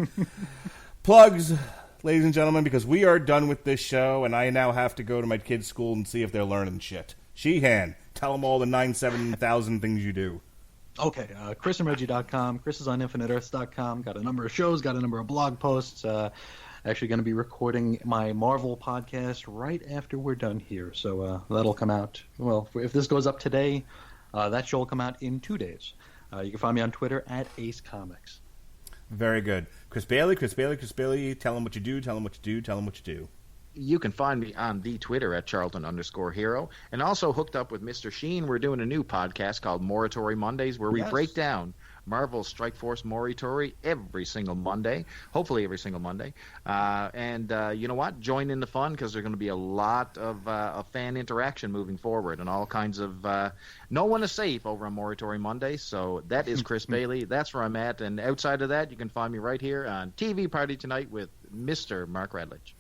Plugs, ladies and gentlemen, because we are done with this show, and I now have to go to my kids' school and see if they're learning shit. Sheehan, tell them all the 97,000 things you do. Okay, chrisandreggie.com. Chris is on infiniteearths.com. Got a number of shows, got a number of blog posts. Actually going to be recording my Marvel podcast right after we're done here. So that'll come out. Well, if this goes up today, that show will come out in 2 days. You can find me on Twitter at Ace Comics. Very good. Chris Bailey. Tell him what you do. Tell him what you do. You can find me on the Twitter at Charlton_Hero. And also hooked up with Mr. Sheehan, we're doing a new podcast called Moratory Mondays, where we break down Marvel's Strike Force Moratory every single Monday, hopefully every single Monday. And you know what? Join in the fun, because there's going to be a lot of fan interaction moving forward, and all kinds of no one is safe over on Moratory Monday. So that is Chris Bailey. That's where I'm at. And outside of that, you can find me right here on TV Party Tonight with Mr. Mark Radulich.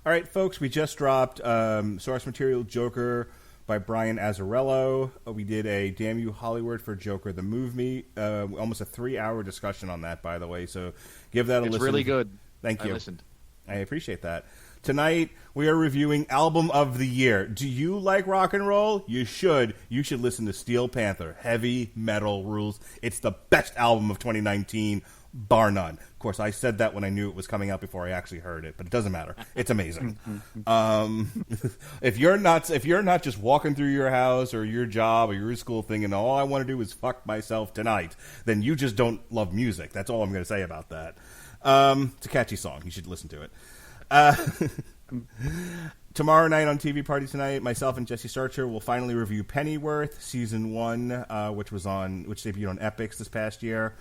All right, folks, we just dropped source material Joker by Brian Azzarello. We did a Damn You Hollywood for Joker the Movie, almost a 3-hour discussion on that, by the way, so give that a listen. It's really good. Thank you. I listened. I appreciate that. Tonight, we are reviewing Album of the Year. Do you like rock and roll? You should. You should listen to Steel Panther. Heavy metal rules. It's the best album of 2019, bar none. Of course, I said that when I knew it was coming out before I actually heard it, but it doesn't matter. It's amazing. If you're not just walking through your house or your job or your school thing and all I want to do is fuck myself tonight, then you just don't love music. That's all I'm going to say about that. It's a catchy song. You should listen to it. Tomorrow night on TV Party Tonight, myself and Jesse Starcher will finally review Pennyworth Season 1, which debuted on Epix this past year.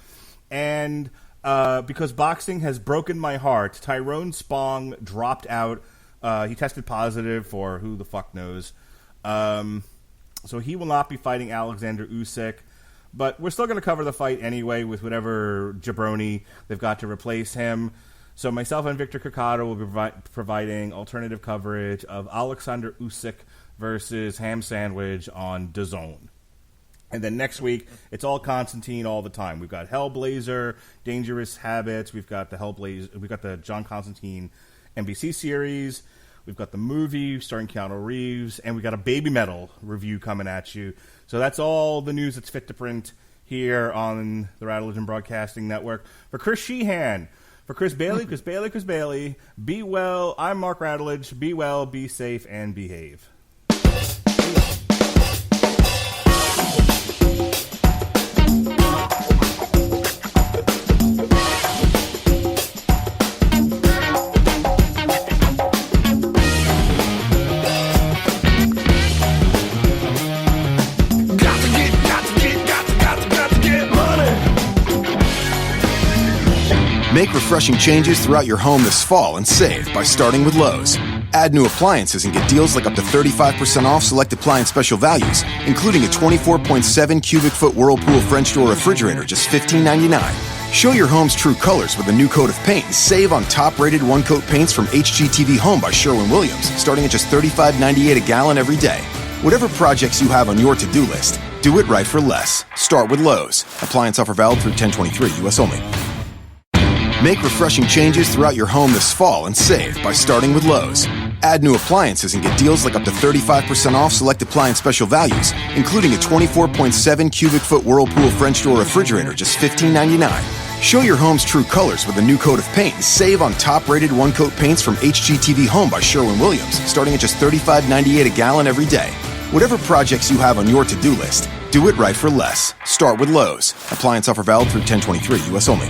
And because boxing has broken my heart, Tyrone Spong dropped out. He tested positive for who the fuck knows. So he will not be fighting Alexander Usyk. But we're still going to cover the fight anyway with whatever jabroni they've got to replace him. So myself and Victor Cicada will be providing alternative coverage of Alexander Usyk versus Ham Sandwich on DAZN. And then next week, it's all Constantine all the time. We've got Hellblazer, Dangerous Habits. We've got the John Constantine NBC series. We've got the movie starring Keanu Reeves, and we got a Baby Metal review coming at you. So that's all the news that's fit to print here on the Radulich Broadcasting Network. For Chris Sheehan, for Chris Bailey, be well. I'm Mark Radulich. Be well, be safe, and behave. Make refreshing changes throughout your home this fall and save by starting with Lowe's. Add new appliances and get deals like up to 35% off select appliance special values, including a 24.7 cubic foot Whirlpool French door refrigerator, just $15.99. Show your home's true colors with a new coat of paint and save on top-rated one-coat paints from HGTV Home by Sherwin-Williams, starting at just $35.98 a gallon every day. Whatever projects you have on your to-do list, do it right for less. Start with Lowe's. Appliance offer valid through 10/23, U.S. only. Make refreshing changes throughout your home this fall and save by starting with Lowe's. Add new appliances and get deals like up to 35% off select appliance special values, including a 24.7 cubic foot Whirlpool French door refrigerator, just $15.99. Show your home's true colors with a new coat of paint and save on top-rated one-coat paints from HGTV Home by Sherwin-Williams, starting at just $35.98 a gallon every day. Whatever projects you have on your to-do list, do it right for less. Start with Lowe's. Appliance offer valid through 10/23, U.S. only.